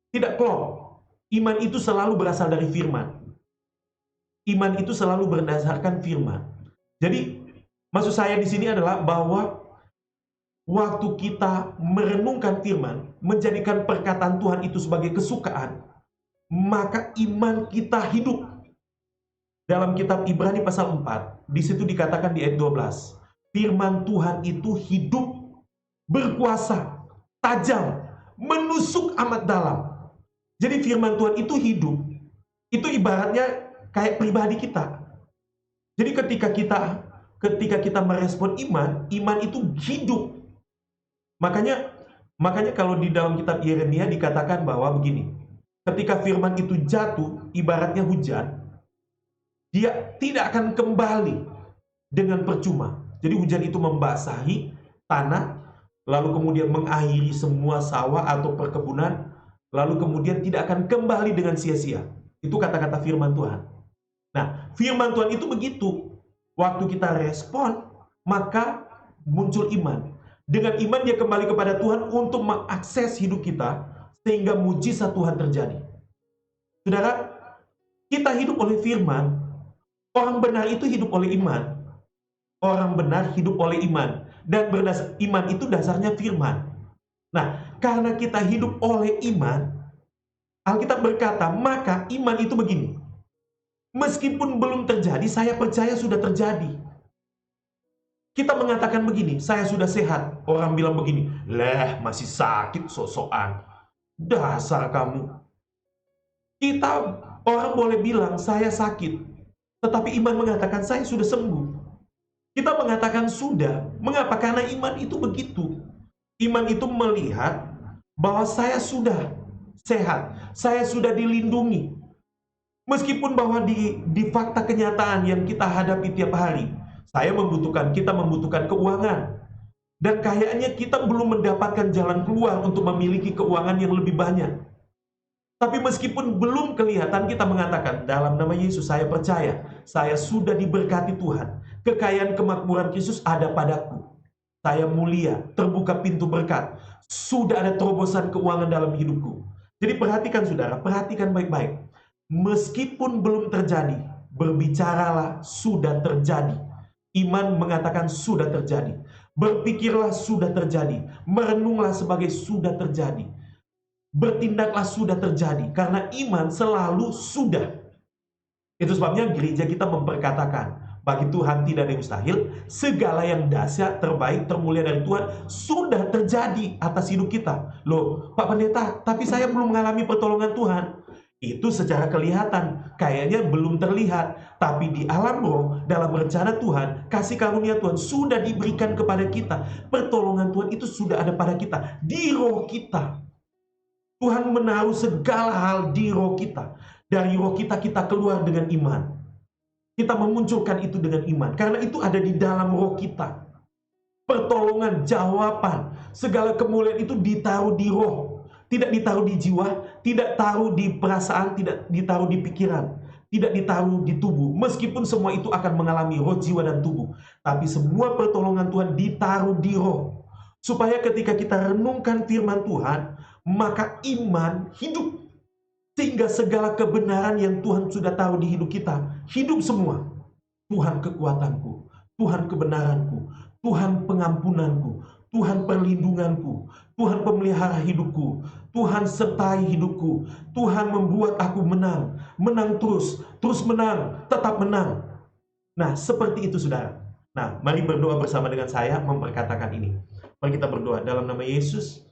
tidak klop. Iman itu selalu berasal dari firman. Iman itu selalu berdasarkan firman. Jadi, maksud saya di sini adalah bahwa waktu kita merenungkan firman, menjadikan perkataan Tuhan itu sebagai kesukaan, maka iman kita hidup. Dalam kitab Ibrani pasal 4, di situ dikatakan di ayat 12, firman Tuhan itu hidup, berkuasa, tajam, menusuk amat dalam. Jadi firman Tuhan itu hidup. Itu ibaratnya kayak pribadi kita. Jadi ketika kita merespon iman, iman itu hidup. Makanya kalau di dalam kitab Yeremia dikatakan bahwa begini, ketika firman itu jatuh, ibaratnya hujan, dia tidak akan kembali dengan percuma. Jadi hujan itu membasahi tanah, lalu kemudian mengairi semua sawah atau perkebunan, lalu kemudian tidak akan kembali dengan sia-sia. Itu kata-kata firman Tuhan. Nah, firman Tuhan itu begitu. Waktu kita respon, maka muncul iman. Dengan iman dia kembali kepada Tuhan untuk mengakses hidup kita, sehingga mujizat Tuhan terjadi. Saudara, kita hidup oleh firman. Orang benar itu hidup oleh iman. Orang benar hidup oleh iman. Dan iman itu dasarnya firman. Nah, karena kita hidup oleh iman, Alkitab berkata, maka iman itu begini. Meskipun belum terjadi, saya percaya sudah terjadi. Kita mengatakan begini, saya sudah sehat. Orang bilang begini, masih sakit sok-sokan. Dasar kamu. Orang boleh bilang, saya sakit. Tetapi iman mengatakan, saya sudah sembuh. Kita mengatakan sudah. Mengapa? Karena iman itu begitu. Iman itu melihat bahwa saya sudah sehat. Saya sudah dilindungi. Meskipun bahwa di fakta kenyataan yang kita hadapi tiap hari, kita membutuhkan keuangan. Dan kayaknya kita belum mendapatkan jalan keluar untuk memiliki keuangan yang lebih banyak. Tapi meskipun belum kelihatan, kita mengatakan, dalam nama Yesus saya percaya, saya sudah diberkati Tuhan. Kekayaan kemakmuran Kristus ada padaku. Saya mulia, terbuka pintu berkat. Sudah ada terobosan keuangan dalam hidupku. Jadi perhatikan saudara, perhatikan baik-baik. Meskipun belum terjadi, berbicaralah sudah terjadi. Iman mengatakan sudah terjadi. Berpikirlah sudah terjadi. Merenunglah sebagai sudah terjadi. Bertindaklah sudah terjadi. Karena iman selalu sudah. Itu sebabnya gereja kita memperkatakan, bagi Tuhan tidak ada yang mustahil. Segala yang dahsyat, terbaik, termulia dari Tuhan sudah terjadi atas hidup kita. Loh, Pak Pendeta, tapi saya belum mengalami pertolongan Tuhan. Itu secara kelihatan, kayaknya belum terlihat. Tapi di alam roh, dalam rencana Tuhan, kasih karunia Tuhan sudah diberikan kepada kita. Pertolongan Tuhan itu sudah ada pada kita, di roh kita. Tuhan menaruh segala hal di roh kita. Dari roh kita, kita keluar dengan iman. Kita memunculkan itu dengan iman. Karena itu ada di dalam roh kita. Pertolongan, jawaban, segala kemuliaan itu ditaruh di roh. Tidak ditaruh di jiwa, tidak taruh di perasaan, tidak ditaruh di pikiran, tidak ditaruh di tubuh. Meskipun semua itu akan mengalami roh, jiwa, dan tubuh. Tapi semua pertolongan Tuhan ditaruh di roh. Supaya ketika kita renungkan firman Tuhan, maka iman hidup. Sehingga segala kebenaran yang Tuhan sudah tahu di hidup kita, hidup semua. Tuhan kekuatanku, Tuhan kebenaranku, Tuhan pengampunanku, Tuhan perlindunganku, Tuhan pemelihara hidupku, Tuhan sertai hidupku, Tuhan membuat aku menang, menang terus, terus menang, tetap menang. Nah, seperti itu saudara. Nah, mari berdoa bersama dengan saya memperkatakan ini. Mari kita berdoa dalam nama Yesus.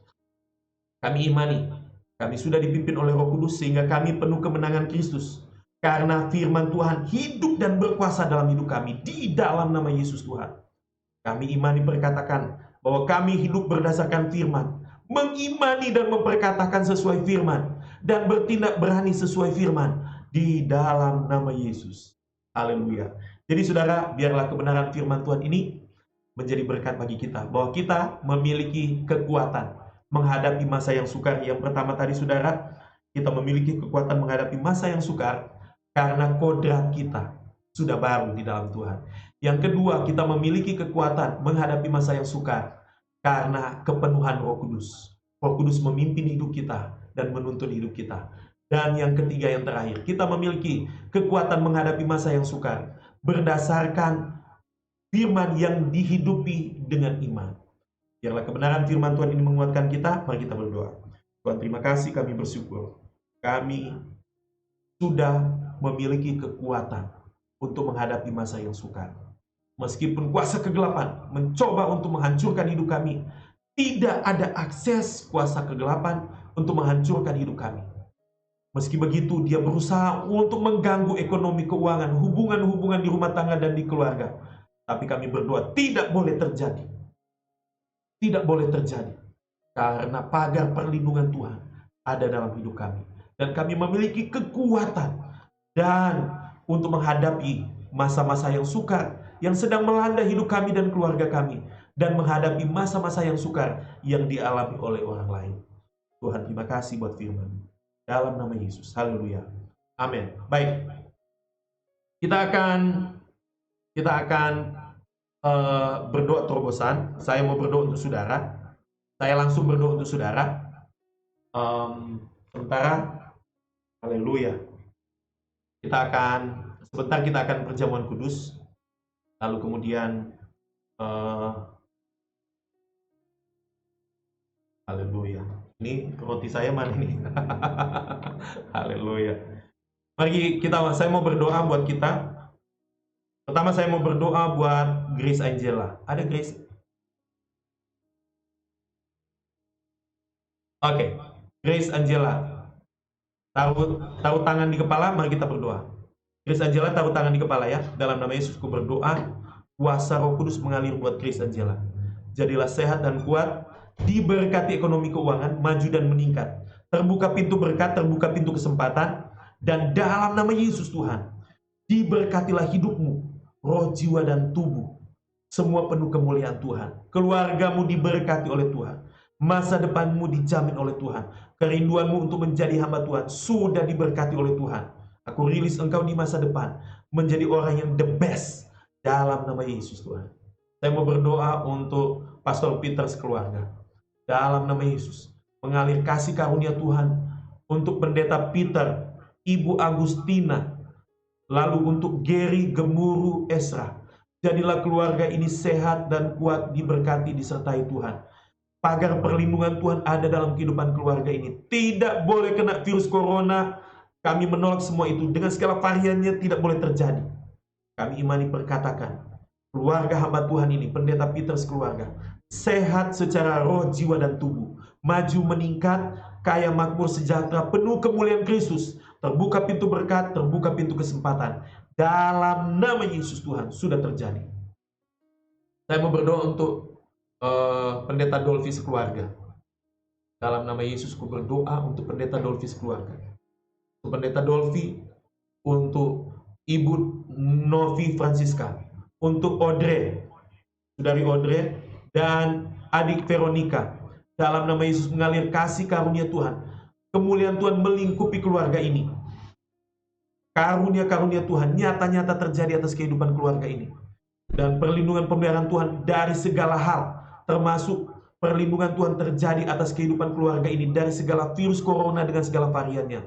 Kami imani, kami sudah dipimpin oleh Roh Kudus sehingga kami penuh kemenangan Kristus. Karena firman Tuhan hidup dan berkuasa dalam hidup kami di dalam nama Yesus Tuhan. Kami imani berkatakan bahwa kami hidup berdasarkan firman, mengimani dan memperkatakan sesuai firman, dan bertindak berani sesuai firman di dalam nama Yesus. Haleluya. Jadi saudara, biarlah kebenaran firman Tuhan ini menjadi berkat bagi kita, bahwa kita memiliki kekuatan menghadapi masa yang sukar. Yang pertama tadi saudara, kita memiliki kekuatan menghadapi masa yang sukar karena kodrat kita sudah baru di dalam Tuhan. Yang kedua, kita memiliki kekuatan menghadapi masa yang sukar karena kepenuhan Roh Kudus. Roh Kudus memimpin hidup kita dan menuntun hidup kita. Dan yang ketiga, yang terakhir, kita memiliki kekuatan menghadapi masa yang sukar berdasarkan firman yang dihidupi dengan iman. Biarlah kebenaran firman Tuhan ini menguatkan kita. Mari kita berdoa. Tuhan, terima kasih, kami bersyukur. Kami sudah memiliki kekuatan untuk menghadapi masa yang sukar. Meskipun kuasa kegelapan mencoba untuk menghancurkan hidup kami, tidak ada akses kuasa kegelapan untuk menghancurkan hidup kami. Meski begitu, dia berusaha untuk mengganggu ekonomi, keuangan, hubungan-hubungan di rumah tangga dan di keluarga. Tapi kami berdoa, tidak boleh terjadi. Tidak boleh terjadi. Karena pagar perlindungan Tuhan ada dalam hidup kami. Dan kami memiliki kekuatan dan untuk menghadapi masa-masa yang sukar yang sedang melanda hidup kami dan keluarga kami, dan menghadapi masa-masa yang sukar yang dialami oleh orang lain. Tuhan, terima kasih buat firman dalam nama Yesus. Haleluya. Amin. Baik. Kita akan berdoa terobosan. Saya mau berdoa untuk saudara. Saya langsung berdoa untuk saudara. Sementara, haleluya. Sebentar kita akan perjamuan kudus. Lalu kemudian, haleluya. Ini roti saya mana nih? Haleluya. Mari saya mau berdoa buat kita. Pertama saya mau berdoa buat Grace Angela. Ada Grace? Oke, Grace Angela. Taruh tangan di kepala, mari kita berdoa. Grace Angela taruh tangan di kepala ya. Dalam nama Yesus ku berdoa, kuasa Roh Kudus mengalir buat Grace Angela. Jadilah sehat dan kuat, diberkati ekonomi keuangan, maju dan meningkat. Terbuka pintu berkat, terbuka pintu kesempatan, Dan dalam nama Yesus Tuhan, diberkatilah hidupmu, roh, jiwa, dan tubuh. Semua penuh kemuliaan Tuhan. Keluargamu diberkati oleh Tuhan. Masa depanmu dijamin oleh Tuhan. Kerinduanmu untuk menjadi hamba Tuhan sudah diberkati oleh Tuhan. Aku rilis engkau di masa depan menjadi orang yang the best dalam nama Yesus Tuhan. Saya mau berdoa untuk Pastor Peter sekeluarga. Dalam nama Yesus, mengalir kasih karunia Tuhan untuk Pendeta Peter, Ibu Agustina, lalu untuk Gary, Gemuruh, Esra. Jadilah keluarga ini sehat dan kuat, diberkati, disertai Tuhan. Pagar perlindungan Tuhan ada dalam kehidupan keluarga ini. Tidak boleh kena virus corona. Kami menolak semua itu. Dengan segala variannya tidak boleh terjadi. Kami imani perkatakan, keluarga hamba Tuhan ini, Pendeta Peter sekeluarga, sehat secara roh, jiwa, dan tubuh. Maju meningkat, kaya, makmur, sejahtera, penuh kemuliaan Kristus. Terbuka pintu berkat, terbuka pintu kesempatan. Dalam nama Yesus Tuhan sudah terjadi. Saya mau berdoa untuk Pendeta Dolphy sekeluarga. Dalam nama Yesus ku berdoa untuk Pendeta Dolphy sekeluarga. Untuk Pendeta Dolphy, untuk Ibu Novi Francisca, untuk Audrey, Saudari Audrey, dan adik Veronica. Dalam nama Yesus mengalir kasih karunia Tuhan. Kemuliaan Tuhan melingkupi keluarga ini. Karunia-karunia Tuhan nyata-nyata terjadi atas kehidupan keluarga ini. Dan perlindungan pemeliharaan Tuhan dari segala hal, termasuk perlindungan Tuhan terjadi atas kehidupan keluarga ini dari segala virus corona dengan segala variannya.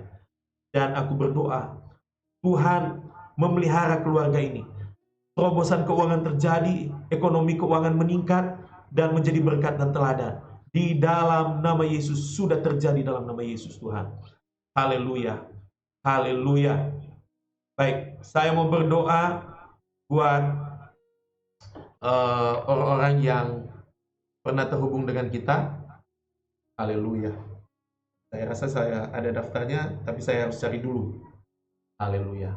Dan aku berdoa, Tuhan memelihara keluarga ini. Terobosan keuangan terjadi, ekonomi keuangan meningkat, dan menjadi berkat dan teladan. Di dalam nama Yesus, sudah terjadi dalam nama Yesus Tuhan. Haleluya, haleluya. Baik, saya mau berdoa buat orang-orang yang pernah terhubung dengan kita. Haleluya. Saya rasa saya ada daftarnya, tapi saya harus cari dulu. Haleluya.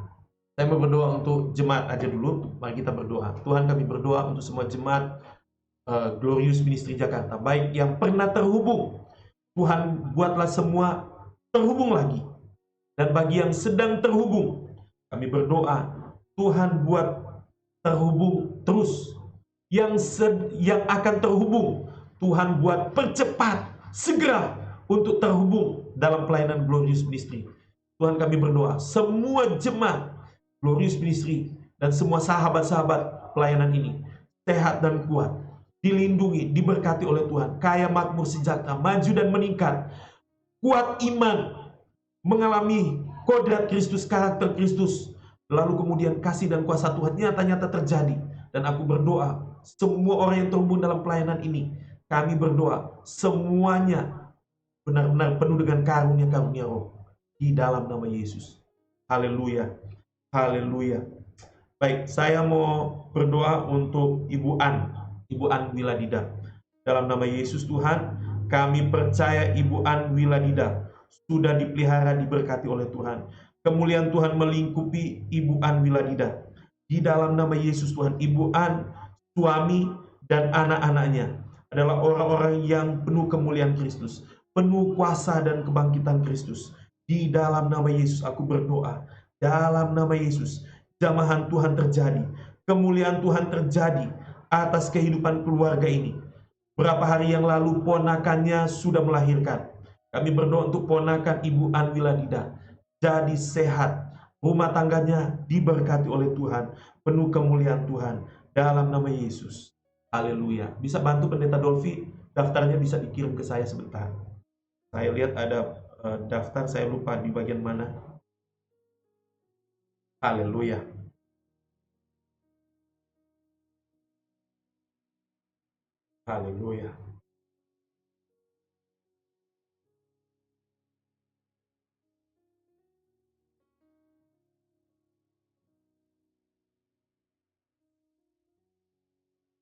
Saya mau berdoa untuk jemaat aja dulu. Mari kita berdoa. Tuhan, kami berdoa untuk semua jemaat Glorious Ministry Jakarta, baik yang pernah terhubung, Tuhan buatlah semua terhubung lagi. Dan bagi yang sedang terhubung, kami berdoa, Tuhan buat terhubung terus. Yang akan terhubung, Tuhan buat percepat, segera untuk terhubung dalam pelayanan Glorious Ministry. Tuhan, kami berdoa, semua jemaat Glorious Ministry dan semua sahabat-sahabat pelayanan ini sehat dan kuat, dilindungi, diberkati oleh Tuhan, kaya, makmur, sejahtera, maju dan meningkat, kuat iman, mengalami kodrat Kristus, karakter Kristus, lalu kemudian kasih dan kuasa Tuhan nyata-nyata terjadi. Dan aku berdoa, semua orang yang terhubung dalam pelayanan ini, kami berdoa, semuanya benar-benar penuh dengan karunia-karunia roh, di dalam nama Yesus. Haleluya, haleluya. Baik, saya mau berdoa untuk Ibu An Wiladida. Dalam nama Yesus Tuhan, kami percaya Ibu An Wiladida sudah dipelihara, diberkati oleh Tuhan. Kemuliaan Tuhan melingkupi Ibu An Wiladida. Di dalam nama Yesus Tuhan, Ibu An, suami, dan anak-anaknya adalah orang-orang yang penuh kemuliaan Kristus, penuh kuasa dan kebangkitan Kristus. Di dalam nama Yesus aku berdoa, dalam nama Yesus, jamahan Tuhan terjadi, kemuliaan Tuhan terjadi atas kehidupan keluarga ini. Berapa hari yang lalu ponakannya sudah melahirkan. Kami berdoa untuk ponakan Ibu An Wiladida jadi sehat, rumah tangganya diberkati oleh Tuhan, penuh kemuliaan Tuhan dalam nama Yesus. Haleluya. Bisa bantu Pendeta Dolphy, daftarnya bisa dikirim ke saya sebentar. Saya lihat ada daftar, saya lupa di bagian mana. Haleluya. Haleluya.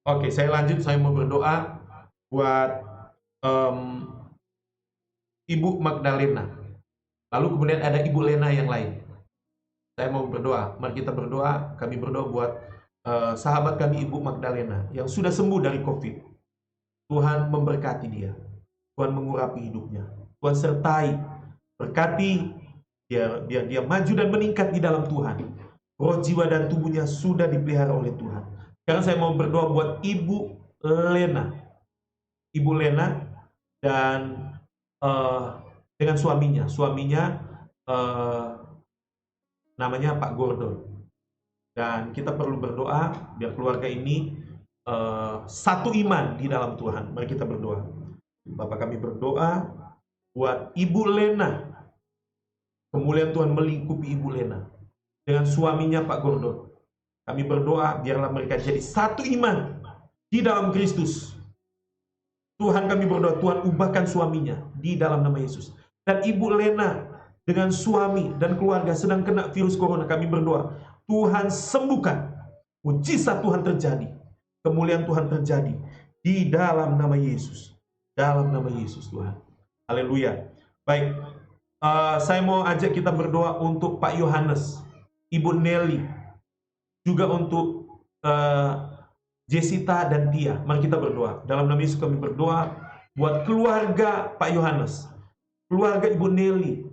Oke, saya lanjut. Saya mau berdoa buat Ibu Magdalena. Lalu kemudian ada Ibu Lena yang lain. Saya mau berdoa. Mari kita berdoa. Kami berdoa buat sahabat kami Ibu Magdalena yang sudah sembuh dari COVID. Tuhan memberkati dia. Tuhan mengurapi hidupnya. Tuhan sertai, berkati biar dia maju dan meningkat di dalam Tuhan. Roh, jiwa, dan tubuhnya sudah dipelihara oleh Tuhan. Sekarang saya mau berdoa buat Ibu Lena. Ibu Lena dan dengan suaminya. Suaminya namanya Pak Gordon. Dan kita perlu berdoa biar keluarga ini satu iman di dalam Tuhan. Mari kita berdoa. Bapak, kami berdoa buat Ibu Lena. Kemuliaan Tuhan melingkupi Ibu Lena dengan suaminya Pak Gordon. Kami berdoa biarlah mereka jadi satu iman di dalam Kristus. Tuhan, kami berdoa, Tuhan ubahkan suaminya di dalam nama Yesus. Dan Ibu Lena dengan suami dan keluarga sedang kena virus corona, kami berdoa, Tuhan sembuhkan. Mujizat Tuhan terjadi. Kemuliaan Tuhan terjadi di dalam nama Yesus. Dalam nama Yesus, Tuhan. Haleluya. Baik, saya mau ajak kita berdoa untuk Pak Yohanes, Ibu Nelly, juga untuk Jessica dan Tia. Mari kita berdoa. Dalam nama Yesus kami berdoa buat keluarga Pak Yohanes, keluarga Ibu Nelly,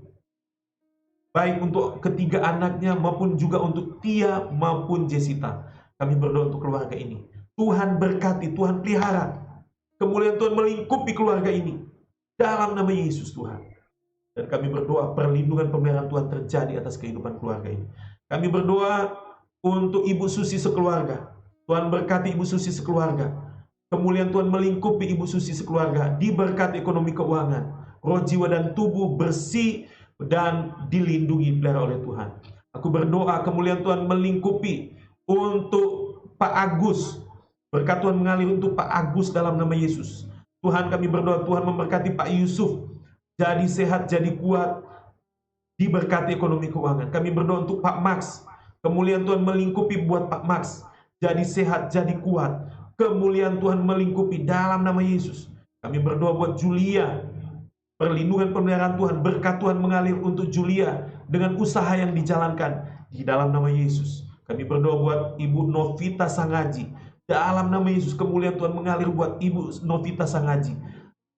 baik untuk ketiga anaknya maupun juga untuk Tia maupun Jessica. Kami berdoa untuk keluarga ini. Tuhan berkati, Tuhan pelihara. Kemuliaan Tuhan melingkupi keluarga ini. Dalam nama Yesus, Tuhan. Dan kami berdoa perlindungan pemeliharaan Tuhan terjadi atas kehidupan keluarga ini. Kami berdoa untuk Ibu Susi sekeluarga. Tuhan berkati Ibu Susi sekeluarga. Kemuliaan Tuhan melingkupi Ibu Susi sekeluarga. Diberkati ekonomi keuangan. Roh, jiwa, dan tubuh bersih dan dilindungi pelihara oleh Tuhan. Aku berdoa kemuliaan Tuhan melingkupi untuk Pak Agus. Berkat Tuhan mengalir untuk Pak Agus dalam nama Yesus. Tuhan, kami berdoa Tuhan memberkati Pak Yusuf. Jadi sehat, jadi kuat. Diberkati ekonomi keuangan. Kami berdoa untuk Pak Max. Kemuliaan Tuhan melingkupi buat Pak Max. Jadi sehat, jadi kuat. Kemuliaan Tuhan melingkupi dalam nama Yesus. Kami berdoa buat Julia. Perlindungan pemeliharaan Tuhan, berkat Tuhan mengalir untuk Julia dengan usaha yang dijalankan di dalam nama Yesus. Kami berdoa buat Ibu Novita Sangaji. Dalam nama Yesus, kemuliaan Tuhan mengalir buat Ibu Novita Sangaji.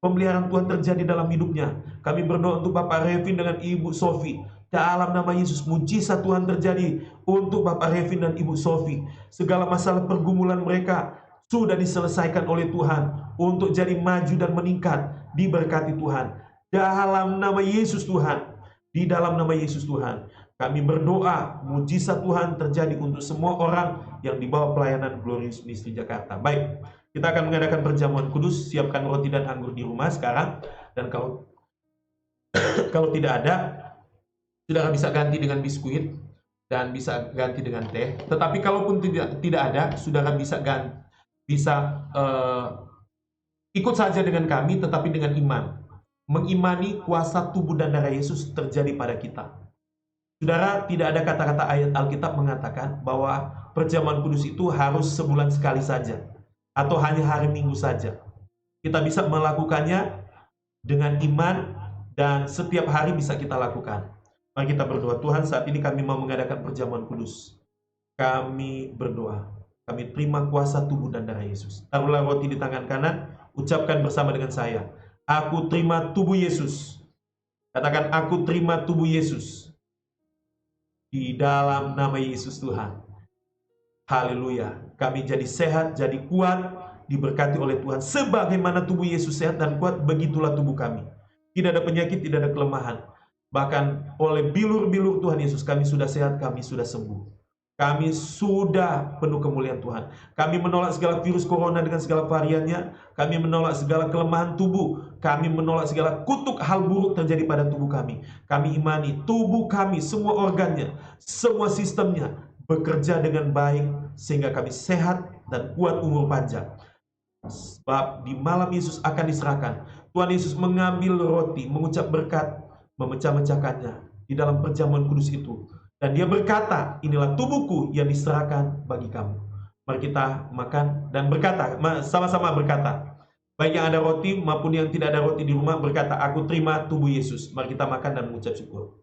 Pemeliharaan Tuhan terjadi dalam hidupnya. Kami berdoa untuk Bapak Revin dengan Ibu Sofi. Dalam nama Yesus, mujizat Tuhan terjadi untuk Bapak Revin dan Ibu Sofi. Segala masalah pergumulan mereka sudah diselesaikan oleh Tuhan untuk jadi maju dan meningkat. Diberkati Tuhan. Dalam nama Yesus Tuhan. Di dalam nama Yesus Tuhan. Kami berdoa mujizat Tuhan terjadi untuk semua orang yang dibawa pelayanan Glorious Ministry Jakarta. Baik, kita akan mengadakan perjamuan kudus. Siapkan roti dan anggur di rumah sekarang. Dan kalau tidak ada, saudara bisa ganti dengan biskuit dan bisa ganti dengan teh. Tetapi kalaupun tidak ada, saudara bisa ikut saja dengan kami, tetapi dengan iman. Mengimani kuasa tubuh dan darah Yesus terjadi pada kita. Saudara, tidak ada kata-kata ayat Alkitab mengatakan bahwa perjamuan kudus itu harus sebulan sekali saja atau hanya hari Minggu saja. Kita bisa melakukannya dengan iman dan setiap hari bisa kita lakukan. Mari kita berdoa. Tuhan, saat ini kami mau mengadakan perjamuan kudus. Kami berdoa. Kami terima kuasa tubuh dan darah Yesus. Taruhlah roti di tangan kanan. Ucapkan bersama dengan saya. Aku terima tubuh Yesus. Katakan, aku terima tubuh Yesus. Di dalam nama Yesus Tuhan. Haleluya. Kami jadi sehat, jadi kuat. Diberkati oleh Tuhan. Sebagaimana tubuh Yesus sehat dan kuat, begitulah tubuh kami. Tidak ada penyakit, tidak ada kelemahan. Bahkan oleh bilur-bilur Tuhan Yesus, kami sudah sehat, kami sudah sembuh. Kami sudah penuh kemuliaan Tuhan. Kami menolak segala virus corona dengan segala variannya. Kami menolak segala kelemahan tubuh. Kami menolak segala kutuk hal buruk terjadi pada tubuh kami. Kami imani tubuh kami, semua organnya, semua sistemnya bekerja dengan baik sehingga kami sehat dan kuat umur panjang. Sebab di malam Yesus akan diserahkan. Tuhan Yesus mengambil roti, mengucap berkat, memecah-mecahkannya di dalam perjamuan kudus itu. Dan dia berkata, inilah tubuhku yang diserahkan bagi kamu. Mari kita makan dan berkata, sama-sama berkata. Baik yang ada roti maupun yang tidak ada roti di rumah berkata, aku terima tubuh Yesus. Mari kita makan dan mengucap syukur.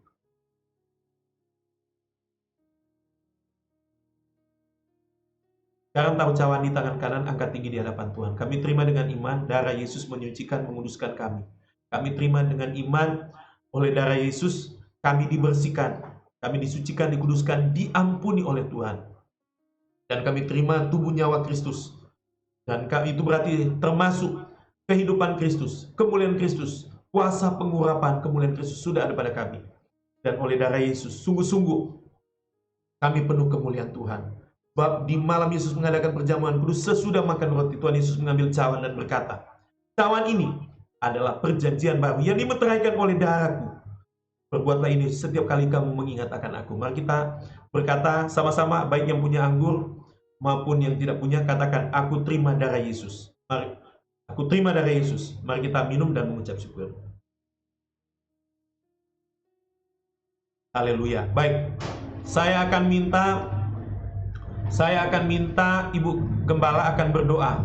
Sekarang taruh cawan di tangan kanan, angkat tinggi di hadapan Tuhan. Kami terima dengan iman, darah Yesus menyucikan, menguduskan kami. Kami terima dengan iman, oleh darah Yesus, kami dibersihkan, kami disucikan, dikuduskan, diampuni oleh Tuhan. Dan kami terima tubuh nyawa Kristus. Dan itu berarti termasuk kehidupan Kristus, kemuliaan Kristus, kuasa pengurapan kemuliaan Kristus sudah ada pada kami. Dan oleh darah Yesus, sungguh-sungguh kami penuh kemuliaan Tuhan. Bab di malam Yesus mengadakan perjamuan kudus, sesudah makan roti, Tuhan Yesus mengambil cawan dan berkata, cawan ini adalah perjanjian baru yang dimeteraikan oleh darahku. Perbuatlah ini setiap kali kamu mengingat akan aku. Mari kita berkata sama-sama, baik yang punya anggur maupun yang tidak punya, katakan, aku terima darah Yesus. Mari, aku terima darah Yesus. Mari kita minum dan mengucap syukur. Haleluya. Baik, saya akan minta Ibu Gembala akan berdoa.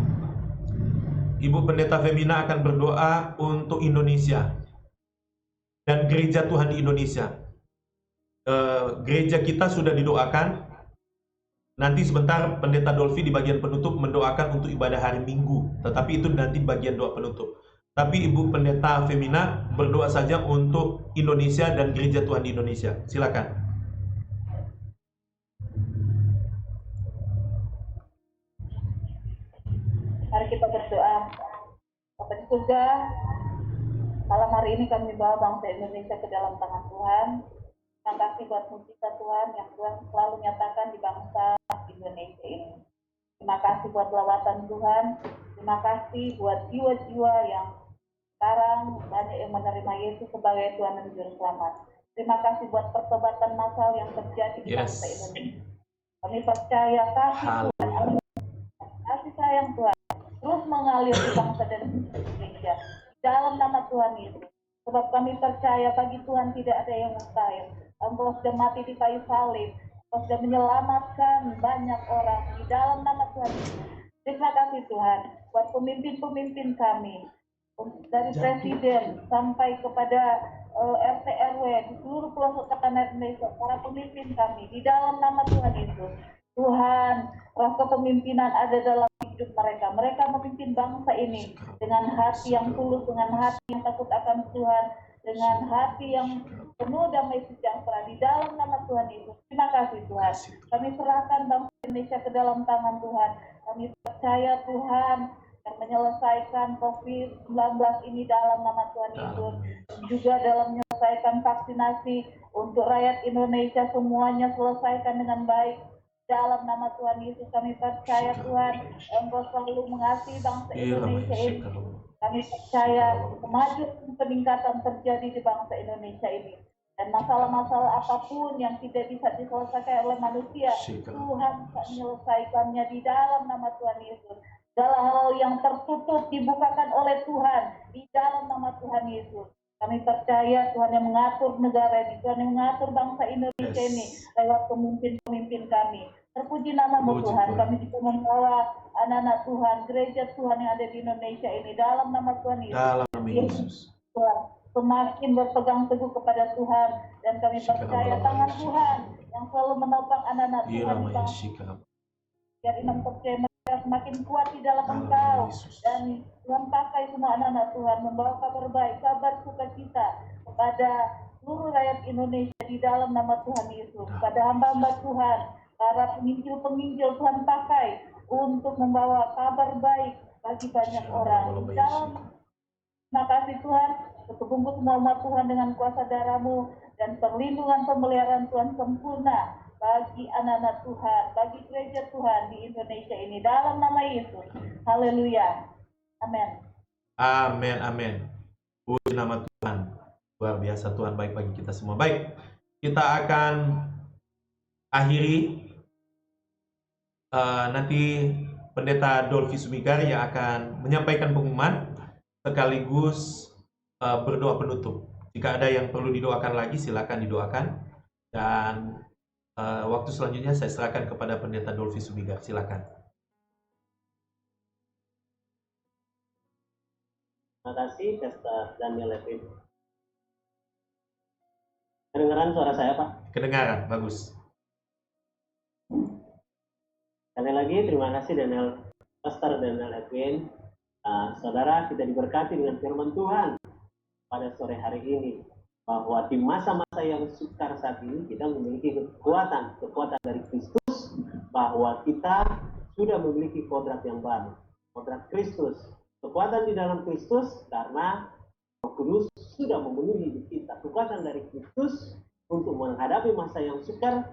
Ibu Pendeta Femina akan berdoa untuk Indonesia dan gereja Tuhan di Indonesia. Gereja kita sudah didoakan. Nanti sebentar Pendeta Dolfi di bagian penutup mendoakan untuk ibadah hari Minggu. Tetapi itu nanti bagian doa penutup. Tapi Ibu Pendeta Femina berdoa saja untuk Indonesia dan gereja Tuhan di Indonesia. Silakan. Mari kita berdoa. Bapa di surga, malam hari ini kami bawa bangsa Indonesia ke dalam tangan Tuhan. Terima kasih buat mujizat Tuhan yang Tuhan selalu nyatakan di bangsa Indonesia ini. Terima kasih buat lawatan Tuhan. Terima kasih buat jiwa-jiwa yang sekarang banyak yang menerima Yesus sebagai Tuhan dan Juru Selamat. Terima kasih buat pertobatan massal yang terjadi di bangsa Indonesia. Kami percaya kasih Tuhan, kasih sayang Tuhan terus mengalir di bangsa dan Indonesia dalam nama Tuhan Yesus. Sebab kami percaya bagi Tuhan tidak ada yang mustahil. Engkau sudah mati di kayu salib, Engkau sudah menyelamatkan banyak orang di dalam nama Tuhan Yesus. Terima kasih Tuhan buat pemimpin-pemimpin kami, dari presiden sampai kepada RT RW di seluruh pelosok tanah Indonesia, para pemimpin kami di dalam nama Tuhan Yesus. Tuhan, roh kepemimpinan ada dalam hidup mereka. Mereka memimpin bangsa ini dengan hati yang tulus, dengan hati yang takut akan Tuhan, dengan hati yang penuh damai sejahtera di dalam nama Tuhan Yesus. Terima kasih Tuhan. Kami serahkan bangsa Indonesia ke dalam tangan Tuhan. Kami percaya Tuhan yang menyelesaikan COVID-19 ini dalam nama Tuhan Yesus. Juga dalam menyelesaikan vaksinasi untuk rakyat Indonesia, semuanya selesaikan dengan baik. Dalam nama Tuhan Yesus kami percaya Tuhan, Engkau selalu mengasihi bangsa Indonesia ini. Kami percaya kemajuan peningkatan terjadi di bangsa Indonesia ini. Dan masalah-masalah apapun yang tidak bisa diselesaikan oleh manusia, Tuhan bisa menyelesaikannya di dalam nama Tuhan Yesus. Segala hal yang tertutup dibukakan oleh Tuhan di dalam nama Tuhan Yesus. Kami percaya Tuhan yang mengatur negara ini, Tuhan yang mengatur bangsa Indonesia ini lewat pemimpin-pemimpin kami. Terpuji nama-Mu Tuhan. Kami juga membawa anak-anak Tuhan, gereja Tuhan yang ada di Indonesia ini dalam nama Tuhan Yesus. Dalam Yesus. Tuhan semakin berpegang teguh kepada Tuhan, dan kami percaya tangan Tuhan yang selalu menopang anak-anak Tuhan di bangsa. Biar iman percaya semakin kuat di dalam Engkau, dan Tuhan pakai semua anak-anak Tuhan membawa kabar baik, kabar sukacita kepada seluruh rakyat Indonesia di dalam nama Tuhan Yesus. Pada hamba-hamba Tuhan, para penginjil-penginjil Tuhan pakai untuk membawa kabar baik bagi banyak orang. Terima kasih Tuhan, terbungkus semua umat Tuhan dengan kuasa darah-Mu, dan perlindungan pemeliharaan Tuhan sempurna bagi anak-anak Tuhan, bagi gereja Tuhan di Indonesia ini dalam nama Yesus. Haleluya. Amin. Amin, amin. Puji nama Tuhan. Luar biasa, Tuhan baik bagi kita semua. Baik, kita akan akhiri. Nanti Pendeta Dolfi Sumikar yang akan menyampaikan pengumuman sekaligus berdoa penutup. Jika ada yang perlu didoakan lagi, silakan didoakan. Dan waktu selanjutnya saya serahkan kepada Pendeta Dolfi Sumikar. Silakan. Terima kasih, Pastor Daniel Levin. Kedengaran suara saya, Pak? Kedengaran, bagus. Sekali lagi, terima kasih Pastor Daniel Edwin. Saudara, kita diberkati dengan firman Tuhan pada sore hari ini. bahwa di masa-masa yang sukar saat ini kita memiliki kekuatan dari Kristus, bahwa kita sudah memiliki kodrat yang baru, kodrat Kristus, kekuatan di dalam Kristus karena Roh Kudus sudah memenuhi hidup kita, kekuatan dari Kristus untuk menghadapi masa yang sukar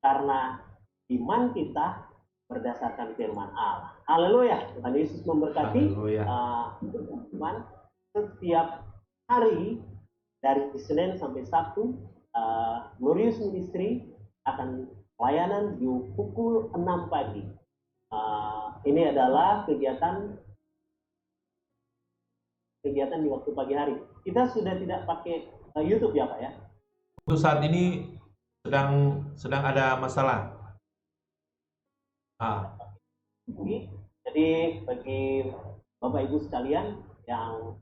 karena iman kita berdasarkan firman Allah. Haleluya. Tuhan Yesus memberkati. Teman-teman, setiap hari dari Senin sampai Sabtu, Glorious Ministry akan pelayanan di pukul 6 pagi. Ini adalah kegiatan di waktu pagi hari. Kita sudah tidak pakai YouTube ya Pak ya? Untuk saat ini sedang ada masalah. Jadi bagi Bapak Ibu sekalian yang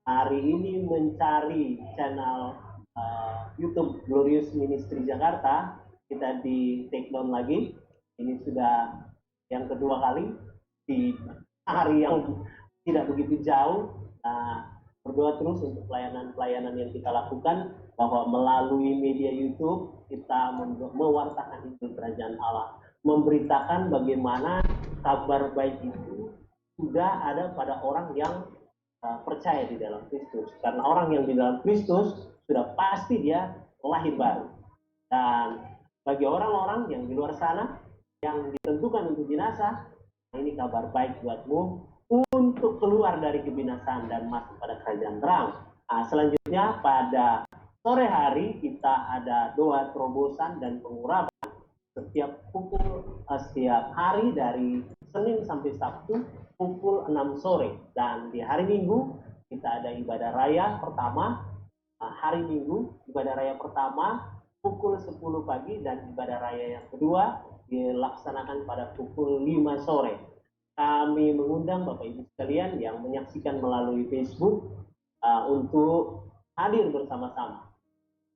hari ini mencari channel YouTube Glorious Ministry Jakarta, kita di take down lagi. Ini sudah yang kedua kali di hari yang tidak begitu jauh. Berdoa terus untuk pelayanan-pelayanan yang kita lakukan, bahwa melalui media YouTube kita mewartakan Injil Kerajaan Allah, memberitakan bagaimana kabar baik itu sudah ada pada orang yang percaya di dalam Kristus. Karena orang yang di dalam Kristus sudah pasti dia lahir baru. Dan bagi orang-orang yang di luar sana yang ditentukan untuk binasa, ini kabar baik buatmu untuk keluar dari kebinasaan dan masuk pada kerajaan terang. Selanjutnya pada sore hari kita ada doa terobosan dan pengurapan setiap hari dari Senin sampai Sabtu pukul 6 sore, dan di hari Minggu kita ada ibadah raya pertama. Hari Minggu ibadah raya pertama pukul 10 pagi dan ibadah raya yang kedua dilaksanakan pada pukul 5 sore. Kami mengundang Bapak Ibu sekalian yang menyaksikan melalui Facebook untuk hadir bersama-sama.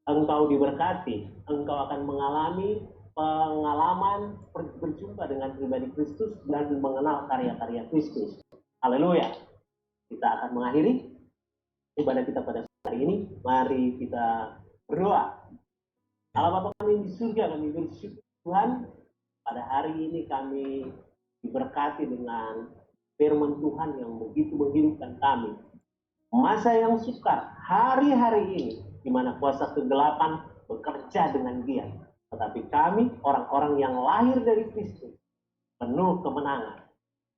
Engkau diberkati, engkau akan mengalami pengalaman berjumpa dengan pribadi Kristus dan mengenal karya-karya Kristus. Haleluya. Kita akan mengakhiri ibadah kita pada hari ini. Mari kita berdoa. Allah Bapa kami di surga, kami bersyukur Tuhan, pada hari ini kami diberkati dengan firman Tuhan yang begitu menghidupkan kami. Masa yang sukar, hari-hari ini, di mana kuasa kegelapan bekerja dengan giat. Tetapi kami, orang-orang yang lahir dari Kristus, penuh kemenangan.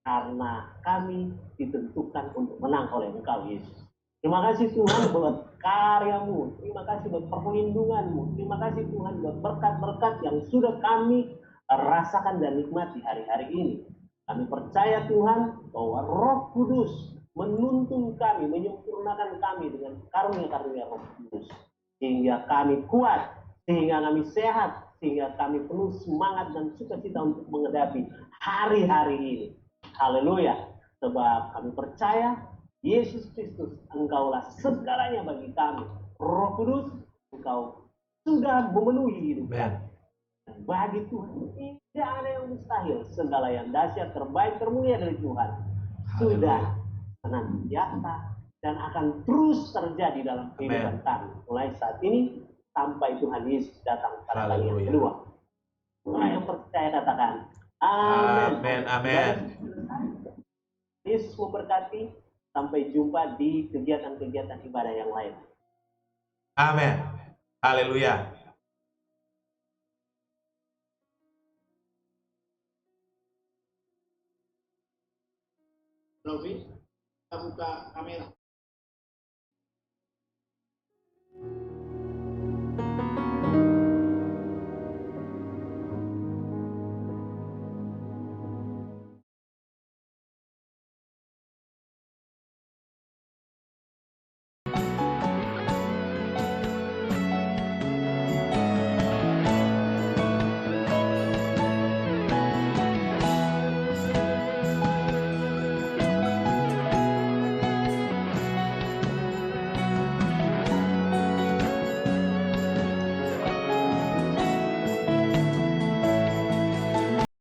Karena kami ditentukan untuk menang oleh Engkau, Yesus. Terima kasih Tuhan buat karya-Mu. Terima kasih buat perlindungan-Mu. Terima kasih Tuhan buat berkat-berkat yang sudah kami rasakan dan nikmati hari-hari ini. Kami percaya Tuhan bahwa Roh Kudus menuntun kami, menyempurnakan kami dengan karunia-karunia Roh Kudus. Sehingga kami kuat, sehingga kami sehat, sehingga kami penuh semangat dan sukacita untuk menghadapi hari-hari ini. Haleluya. Sebab kami percaya Yesus Kristus, Engkaulah segalanya bagi kami. Roh Kudus, Engkau sudah memenuhi hidup kami. Bagi Tuhan tidak ada yang mustahil. Segala yang dahsyat, terbaik, termulia dari Tuhan sudah senantiasa dan akan terus terjadi dalam kehidupan kami mulai saat ini sampai Tuhan Yesus datang pada kali yang kedua. Orang yang percaya katakan amin. Amin. Yesus memberkati. Sampai jumpa di kegiatan-kegiatan ibadah yang lain. Amin. Haleluya. Rofi, kita buka kamera.